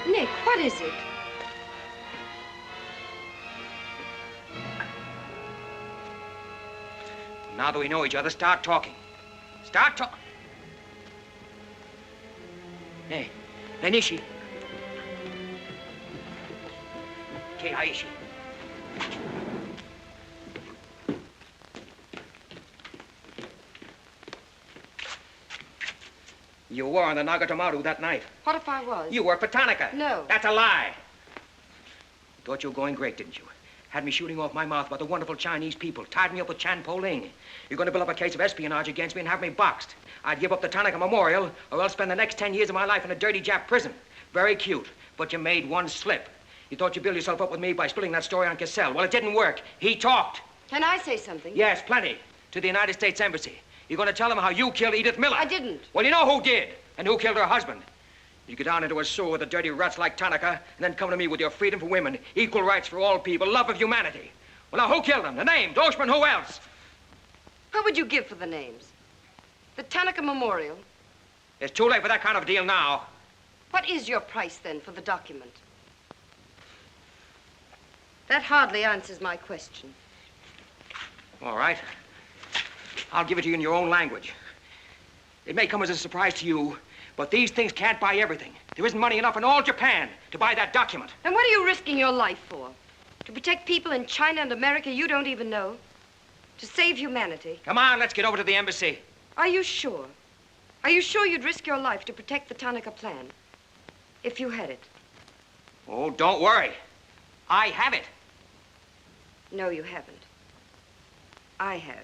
Nick, what is it? Now that we know each other, start talking. Start talking. Hey, Nishi. Kei Aishi. You were on the Nagatomaru that night. What if I was? You worked for Tanaka. No. That's a lie. You thought you were going great, didn't you? had me shooting off my mouth about the wonderful Chinese people, tied me up with Chan Po-ling. You're going to build up a case of espionage against me and have me boxed. I'd give up the Tanaka Memorial, or else spend the next 10 years of my life in a dirty Jap prison. Very cute, but you made one slip. You thought you'd build yourself up with me by splitting that story on Cassell. Well, it didn't work. He talked. Can I say something? Yes, plenty. To the United States Embassy. You're going to tell them how you killed Edith Miller. I didn't. Well, you know who did, and who killed her husband. You go down into a sewer with the dirty rats like Tanaka, and then come to me with your freedom for women, equal rights for all people, love of humanity. Well, now, who killed them? The name, Doshman, who else? What would you give for the names? The Tanaka Memorial. It's too late for that kind of deal now. What is your price, then, for the document? That hardly answers my question. All right. I'll give it to you in your own language. It may come as a surprise to you, but these things can't buy everything. There isn't money enough in all Japan to buy that document. And what are you risking your life for? To protect people in China and America you don't even know? To save humanity? Come on, let's get over to the embassy. Are you sure? Are you sure you'd risk your life to protect the Tanaka plan? If you had it? Oh, don't worry. I have it. No, you haven't. I have.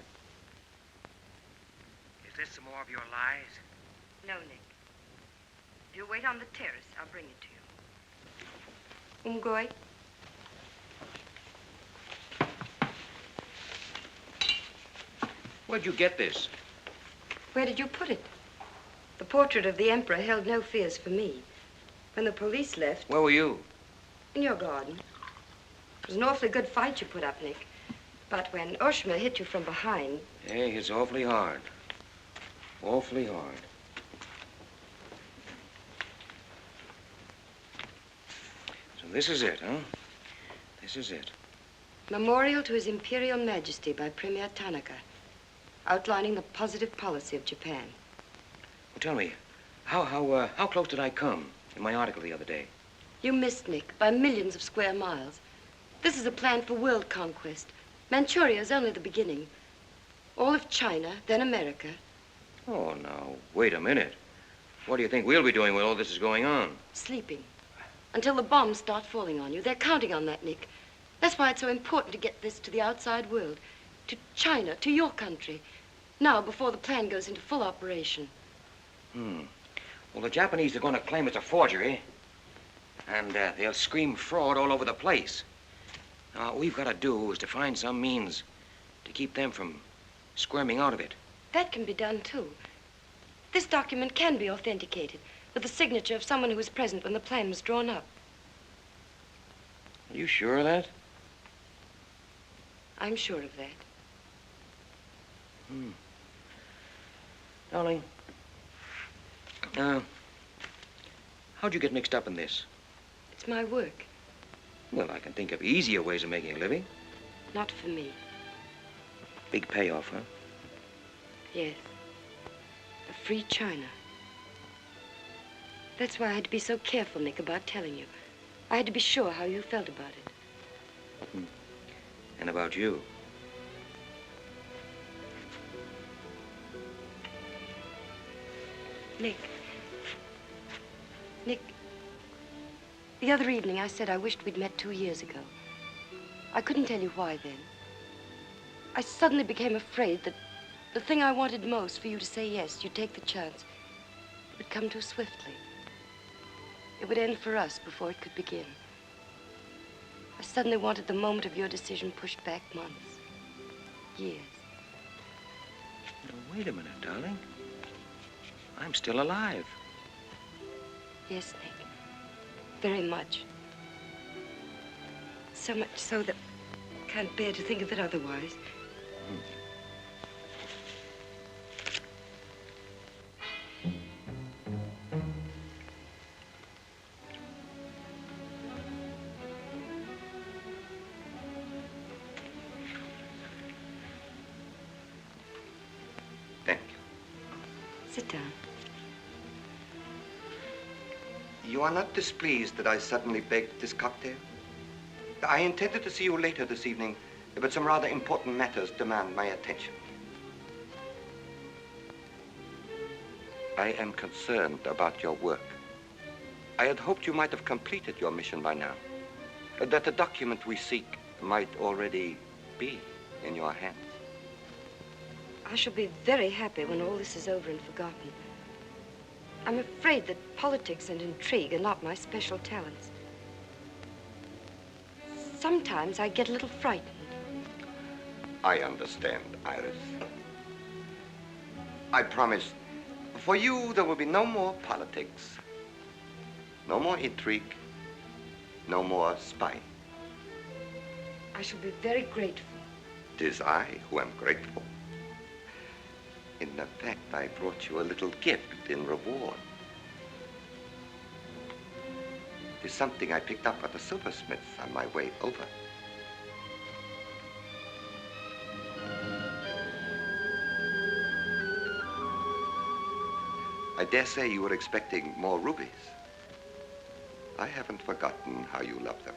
Is this some more of your lies? No, Nick. If you wait on the terrace, I'll bring it to you. Umgoy? Where'd you get this? Where did you put it? The portrait of the Emperor held no fears for me. When the police left... Where were you? In your garden. It was an awfully good fight you put up, Nick. But when Oshma hit you from behind... Hey, it's awfully hard. Awfully hard. So this is it, huh? This is it. Memorial to His Imperial Majesty by Premier Tanaka, outlining the positive policy of Japan. Well, tell me, how close did I come in my article the other day? You missed, Nick, by millions of square miles. This is a plan for world conquest. Manchuria is only the beginning. All of China, then America. Oh, now, wait a minute. What do you think we'll be doing when all this is going on? Sleeping. Until the bombs start falling on you. They're counting on that, Nick. That's why it's so important to get this to the outside world. To China, to your country. Now, before the plan goes into full operation. Well, the Japanese are going to claim it's a forgery. And they'll scream fraud all over the place. Now, what we've got to do is to find some means to keep them from squirming out of it. That can be done, too. This document can be authenticated with the signature of someone who was present when the plan was drawn up. Are you sure of that? I'm sure of that. Darling, how'd you get mixed up in this? It's my work. Well, I can think of easier ways of making a living. Not for me. Big payoff, huh? Yes. A free China. That's why I had to be so careful, Nick, about telling you. I had to be sure how you felt about it. And about you. Nick. Nick, the other evening I said I wished we'd met 2 years ago. I couldn't tell you why then. I suddenly became afraid that the thing I wanted most for you to say yes, you'd take the chance, would come too swiftly. It would end for us before it could begin. I suddenly wanted the moment of your decision pushed back months, years. Now, wait a minute, darling. I'm still alive. Yes, Nick. Very much. So much so that I can't bear to think of it otherwise. Thank you. Sit down. You are not displeased that I suddenly begged this cocktail? I intended to see you later this evening, but some rather important matters demand my attention. I am concerned about your work. I had hoped you might have completed your mission by now, that the document we seek might already be in your hands. I shall be very happy when all this is over and forgotten. I'm afraid that politics and intrigue are not my special talents. Sometimes I get a little frightened. I understand, Iris. I promise, for you there will be no more politics, no more intrigue, no more spying. I shall be very grateful. 'Tis I who am grateful. In fact, I brought you a little gift in reward. It's something I picked up at the silversmith's on my way over. I dare say you were expecting more rubies. I haven't forgotten how you love them.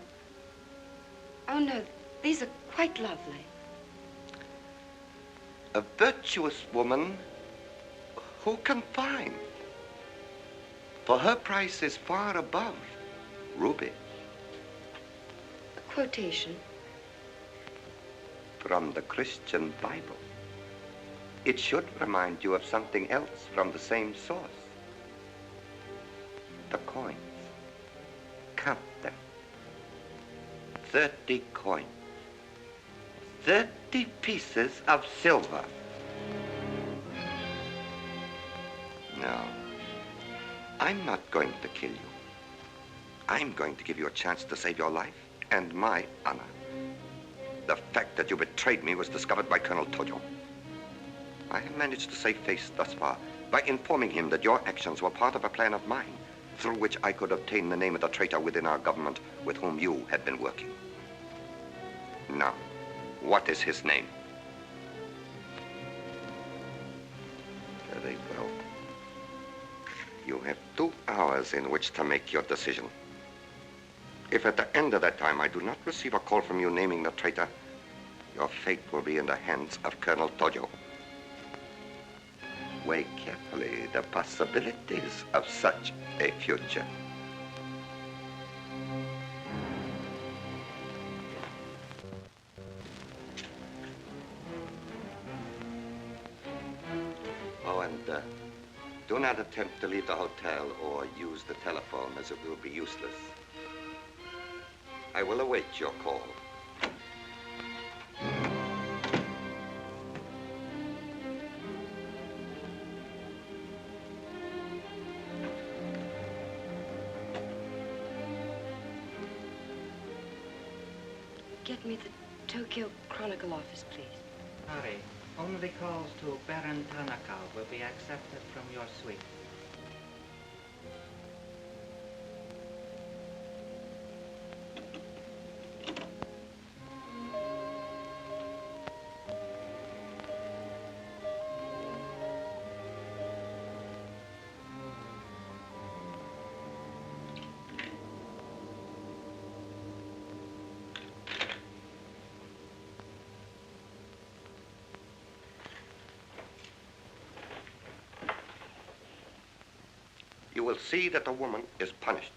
Oh, no, these are quite lovely. A virtuous woman, who can find? For her price is far above ruby. A quotation? From the Christian Bible. It should remind you of something else from the same source. The coins. Count them. 30 coins. 30 pieces of silver. No, I'm not going to kill you. I'm going to give you a chance to save your life and my honor. The fact that you betrayed me was discovered by Colonel Tojo. I have managed to save face thus far by informing him that your actions were part of a plan of mine through which I could obtain the name of the traitor within our government with whom you had been working. Now, what is his name? Very well. You have 2 hours in which to make your decision. If at the end of that time I do not receive a call from you naming the traitor, your fate will be in the hands of Colonel Tojo. Weigh carefully the possibilities of such a future. Oh, and do not attempt to leave the hotel or use the telephone, as it will be useless. I will await your call. Get me the Tokyo Chronicle office, please. Sorry, only calls to Baron Tanaka will be accepted from your suite. You will see that the woman is punished.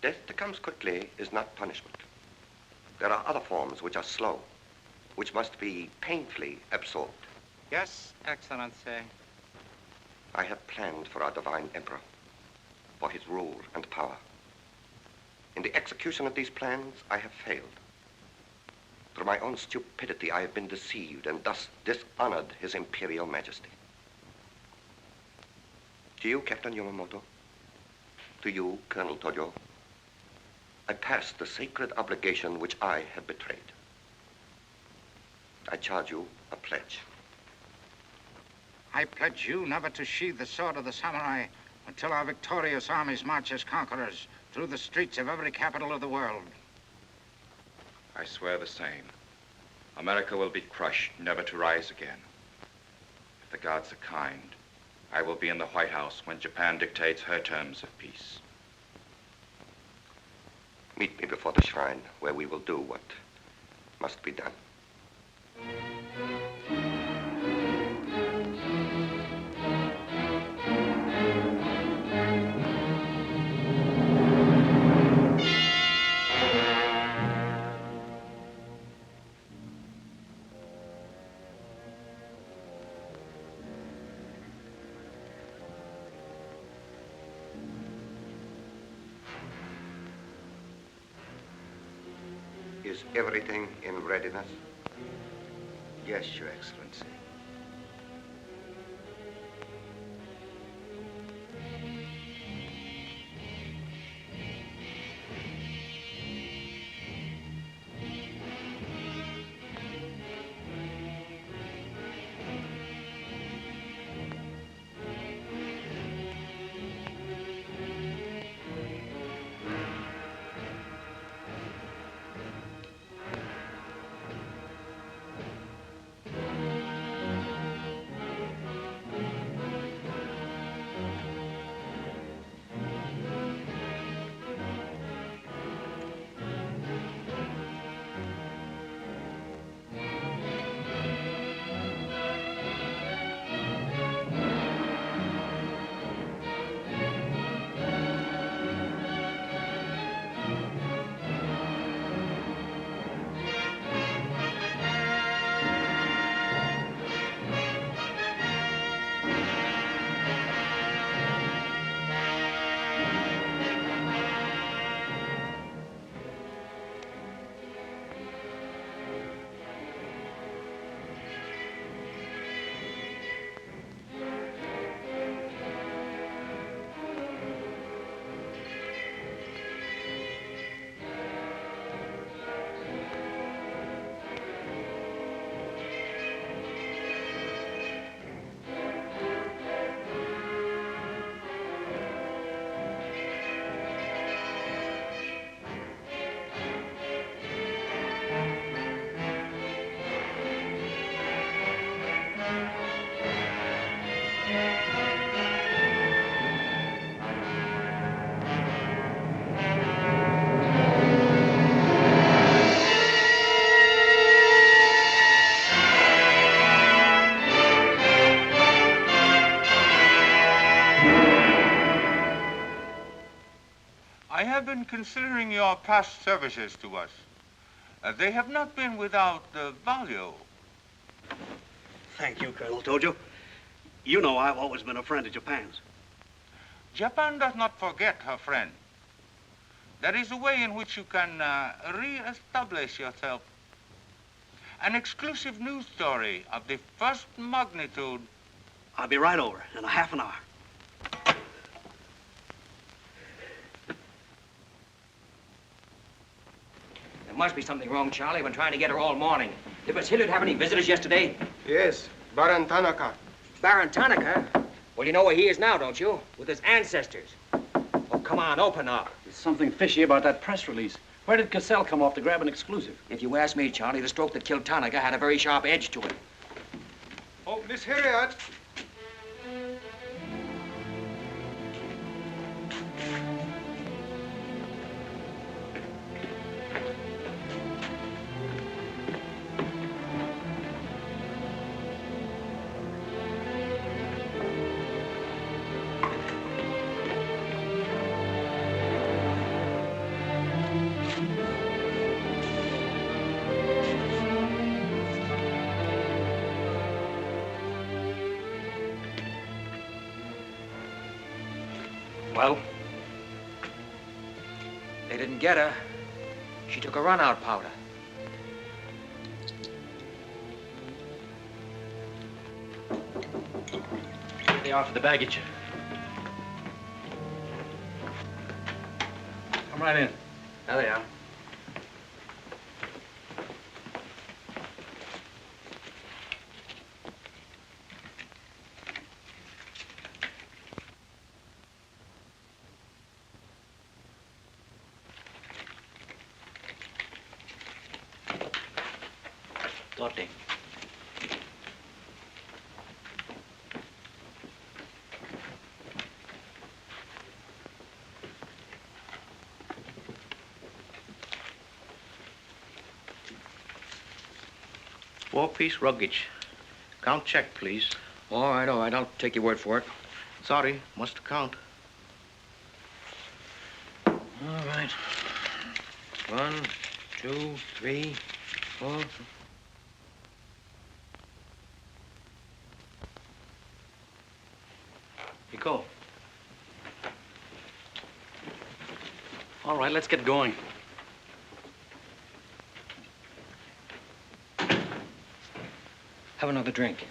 Death that comes quickly is not punishment. There are other forms which are slow, which must be painfully absorbed. Yes, Excellency. I have planned for our divine emperor, for his rule and power. In the execution of these plans, I have failed. Through my own stupidity, I have been deceived and thus dishonored his imperial majesty. To you, Captain Yamamoto, to you, Colonel Tojo, I pass the sacred obligation which I have betrayed. I charge you a pledge. I pledge you never to sheathe the sword of the samurai until our victorious armies march as conquerors through the streets of every capital of the world. I swear the same. America will be crushed, never to rise again. If the gods are kind, I will be in the White House when Japan dictates her terms of peace. Meet me before the shrine, where we will do what must be done. Is everything in readiness? Yes, Your Excellency. I have been considering your past services to us. They have not been without value. Thank you, Colonel Tojo. You know I've always been a friend of Japan's. Japan does not forget her friend. There is a way in which you can re-establish yourself. An exclusive news story of the first magnitude. I'll be right over in a half an hour. There must be something wrong, Charlie. I've been trying to get her all morning. Did Miss Hillard have any visitors yesterday? Yes, Baron Tanaka. Baron Tanaka? Well, you know where he is now, don't you? With his ancestors. Oh, come on, open up. There's something fishy about that press release. Where did Cassell come off to grab an exclusive? If you ask me, Charlie, the stroke that killed Tanaka had a very sharp edge to it. Oh, Miss Hillard. Well, they didn't get her. She took a run-out powder. Here they are for the baggage. Come right in. There they are. Four-piece luggage. Count check, please. All right, I'll take your word for it. Sorry, must count. All right. 1, 2, 3, 4. Nico. All right, let's get going. Have another drink.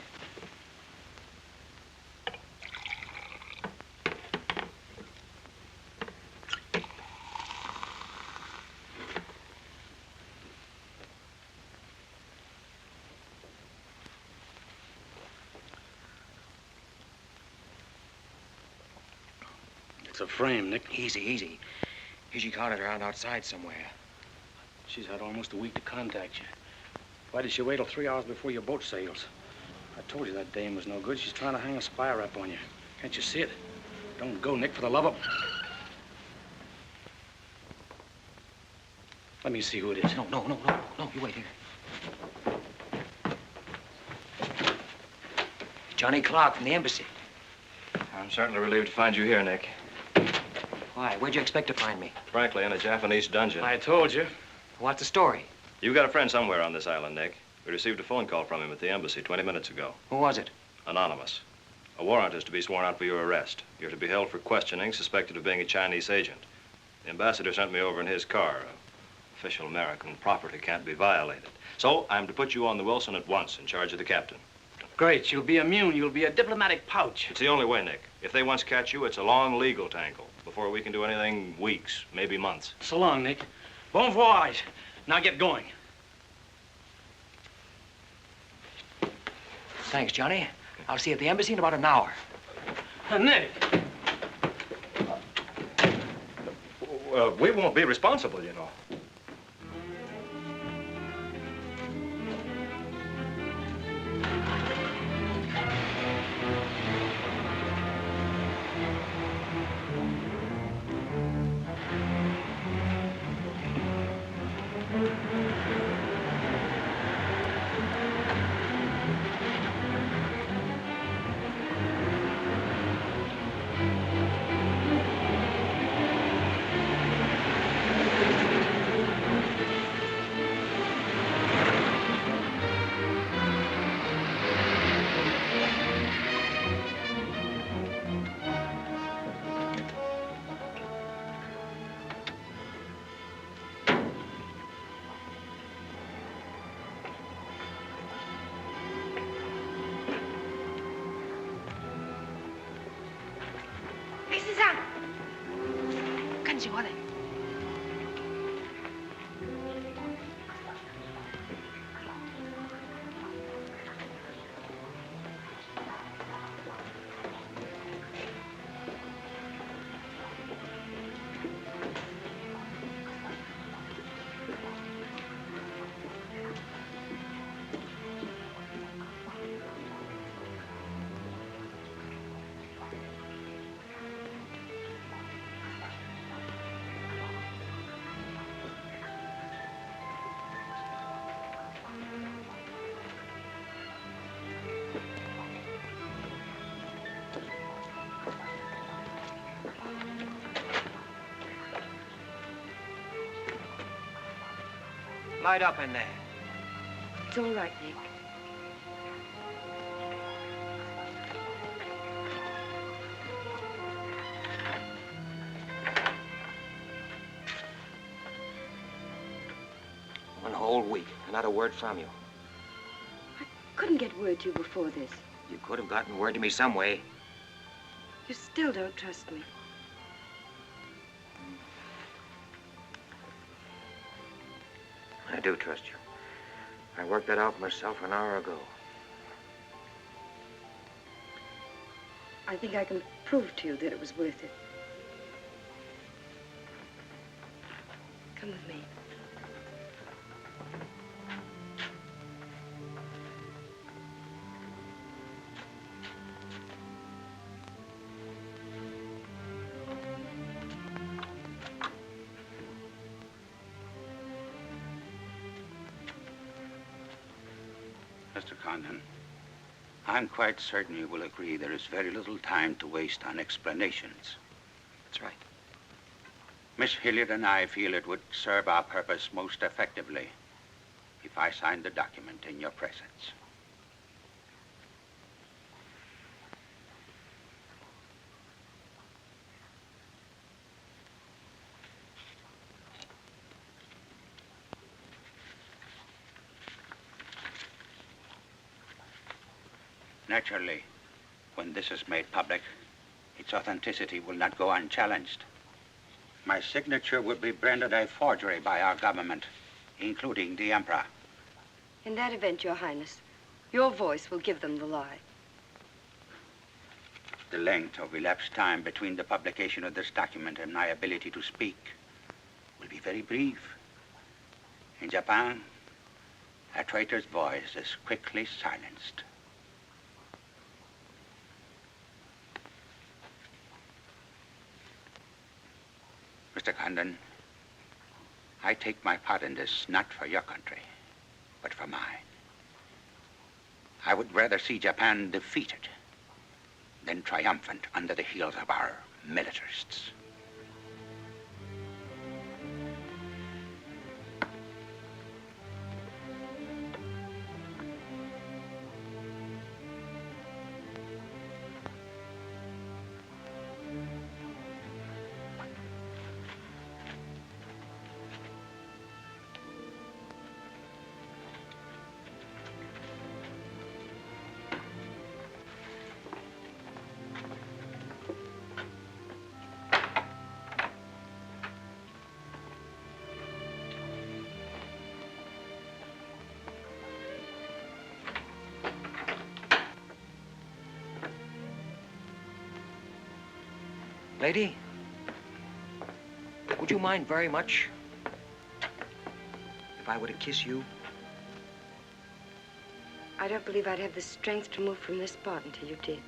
It's a frame, Nick. Easy, easy. She caught it around outside somewhere. She's had almost a week to contact you. Why did she wait till 3 hours before your boat sails? I told you that dame was no good. She's trying to hang a spy rap on you. Can't you see it? Don't go, Nick, for the love of... Let me see who it is. No, you wait here. Johnny Clark from the embassy. I'm certainly relieved to find you here, Nick. Why? Where'd you expect to find me? Frankly, in a Japanese dungeon. I told you. What's the story? You've got a friend somewhere on this island, Nick. We received a phone call from him at the embassy 20 minutes ago. Who was it? Anonymous. A warrant is to be sworn out for your arrest. You're to be held for questioning, suspected of being a Chinese agent. The ambassador sent me over in his car. Official American property can't be violated. So I'm to put you on the Wilson at once in charge of the captain. Great. You'll be immune. You'll be a diplomatic pouch. It's the only way, Nick. If they once catch you, it's a long legal tangle. Before we can do anything, weeks, maybe months. So long, Nick. Bon voyage. Now get going. Thanks, Johnny. I'll see you at the embassy in about an hour. Nick! We won't be responsible, you know. Light up in there. It's all right, Nick. One whole week, and not a word from you. Couldn't get word to you before this. You could have gotten word to me some way. You still don't trust me. I do trust you. I worked that out for myself an hour ago. I think I can prove to you that it was worth it. Come with me. Mr. Condon, I'm quite certain you will agree there is very little time to waste on explanations. That's right. Miss Hillard and I feel it would serve our purpose most effectively if I signed the document in your presence. Naturally, when this is made public, its authenticity will not go unchallenged. My signature would be branded a forgery by our government, including the Emperor. In that event, Your Highness, your voice will give them the lie. The length of elapsed time between the publication of this document and my ability to speak will be very brief. In Japan, a traitor's voice is quickly silenced. Mr. Condon, I take my part in this not for your country, but for mine. I would rather see Japan defeated than triumphant under the heels of our militarists. Lady, would you mind very much if I were to kiss you? I don't believe I'd have the strength to move from this spot until you did.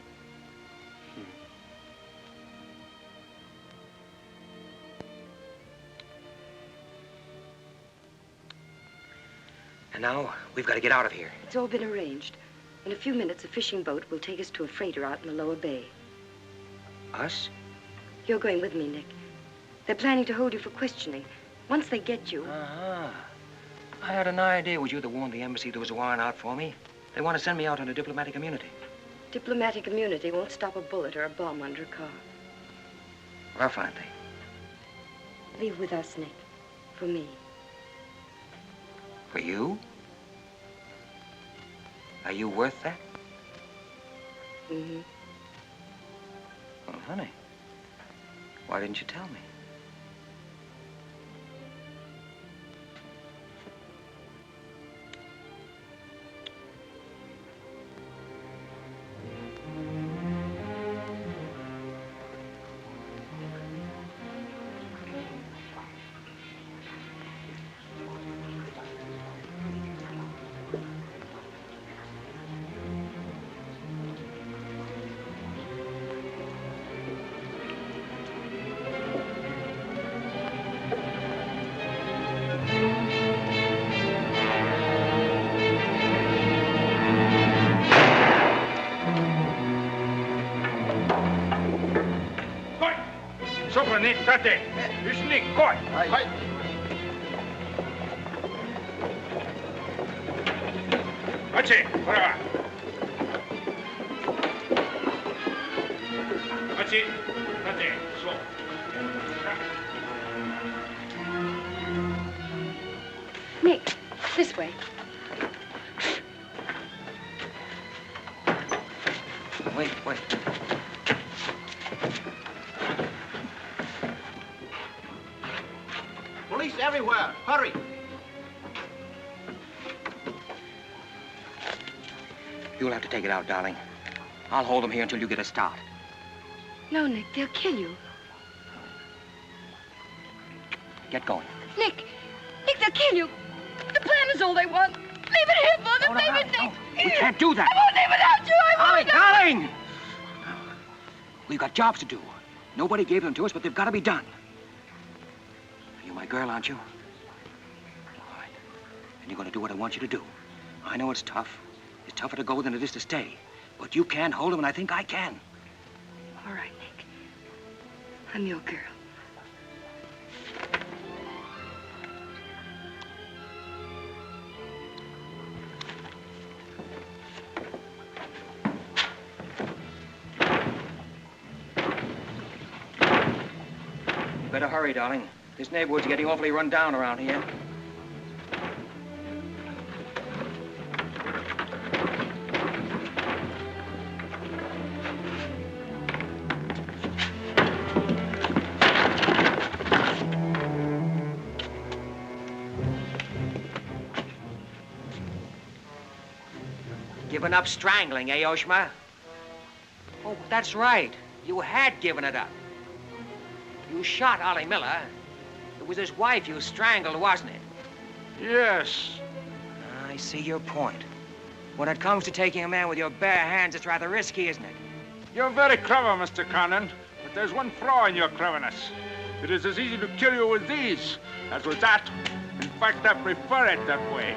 And now, we've got to get out of here. It's all been arranged. In a few minutes, a fishing boat will take us to a freighter out in the lower bay. Us? You're going with me, Nick. They're planning to hold you for questioning. Once they get you... Uh-huh. I had an idea it was you that warned the embassy there was a warrant out for me. They want to send me out on a diplomatic immunity. Diplomatic immunity won't stop a bullet or a bomb under a car. Rough, aren't they? Leave with us, Nick. For me. For you? Are you worth that? Mm-hmm. Well, honey, why didn't you tell me? Tate, Nick, koi. Hai. Ache, ora. Ache, tate, so. Nick, this way. Wait. Police everywhere. Hurry. You'll have to take it out, darling. I'll hold them here until you get a start. No, Nick, they'll kill you. Get going. Nick, they'll kill you. The plan is all they want. Leave it here, Father. Leave it, Nick. We can't do that. I won't leave without you. I won't. Darling! We've got jobs to do. Nobody gave them to us, but they've got to be done. You're my girl, aren't you? All right. And you're going to do what I want you to do. I know it's tough. It's tougher to go than it is to stay. But you can hold them, and I think I can. All right, Nick. I'm your girl. Better hurry, darling. This neighborhood's getting awfully run down around here. Given up strangling, eh, Oshma? Oh, that's right. You had given it up. You shot Ollie Miller. It was his wife you strangled, wasn't it? Yes. I see your point. When it comes to taking a man with your bare hands, it's rather risky, isn't it? You're very clever, Mr. Condon, but there's one flaw in your cleverness. It is as easy to kill you with these as with that. In fact, I prefer it that way.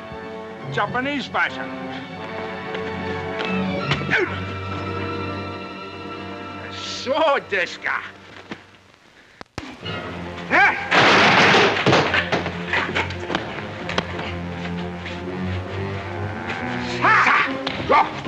Japanese fashion. So, Deska. Go!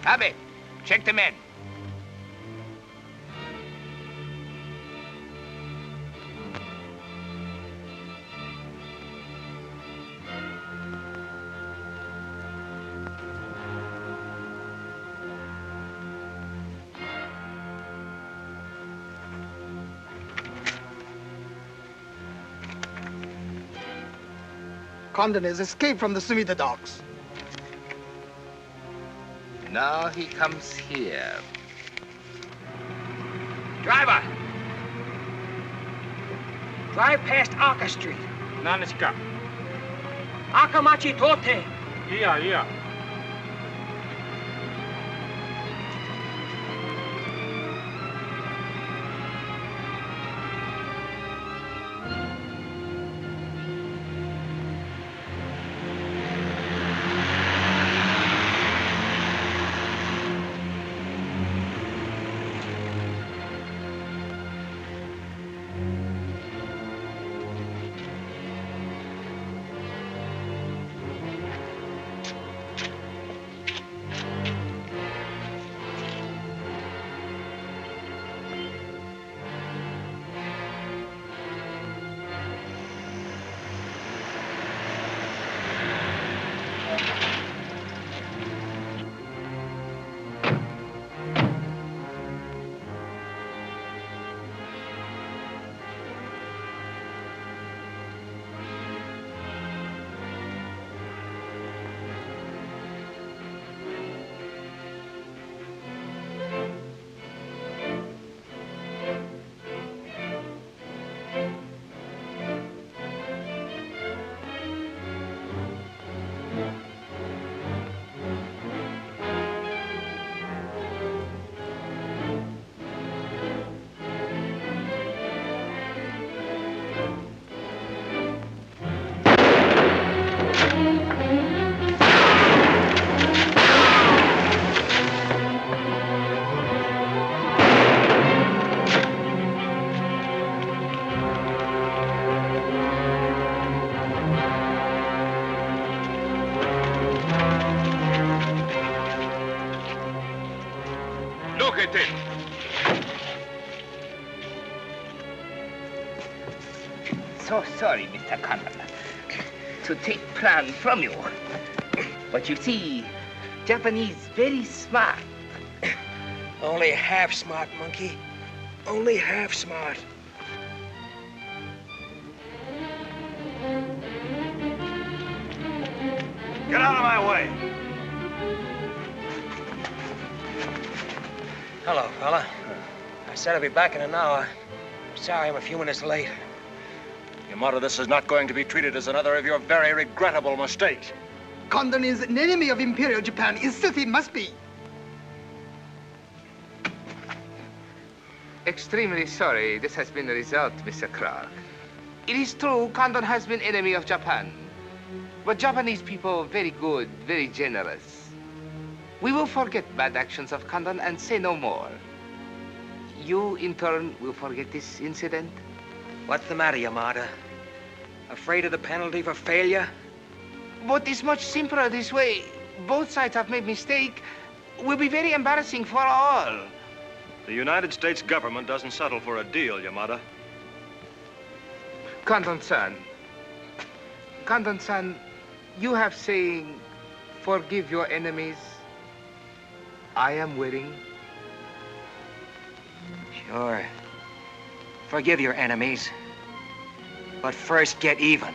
Abe, check the men. Condon has escaped from the Sumida docks. Now he comes here. Driver! Drive past Arca Street. Naniska. Akamachi Tote. Yeah. So sorry, Mr. Condon, to take plan from you. But you see, Japanese very smart. Only half smart, monkey. Only half smart. Get out of my way. Hello, fella. I said I'd be back in an hour. Sorry I'm a few minutes late. Yamato, this is not going to be treated as another of your very regrettable mistakes. Condon is an enemy of Imperial Japan. Insist he must be. Extremely sorry this has been the result, Mr. Clark. It is true, Condon has been enemy of Japan. But Japanese people very good, very generous. We will forget bad actions of Condon and say no more. You, in turn, will forget this incident? What's the matter, Yamada? Afraid of the penalty for failure? But it's much simpler this way. Both sides have made mistake. Will be very embarrassing for all. The United States government doesn't settle for a deal, Yamada. Condon-san, you have saying, forgive your enemies. I am willing. Sure. Forgive your enemies. But first get even.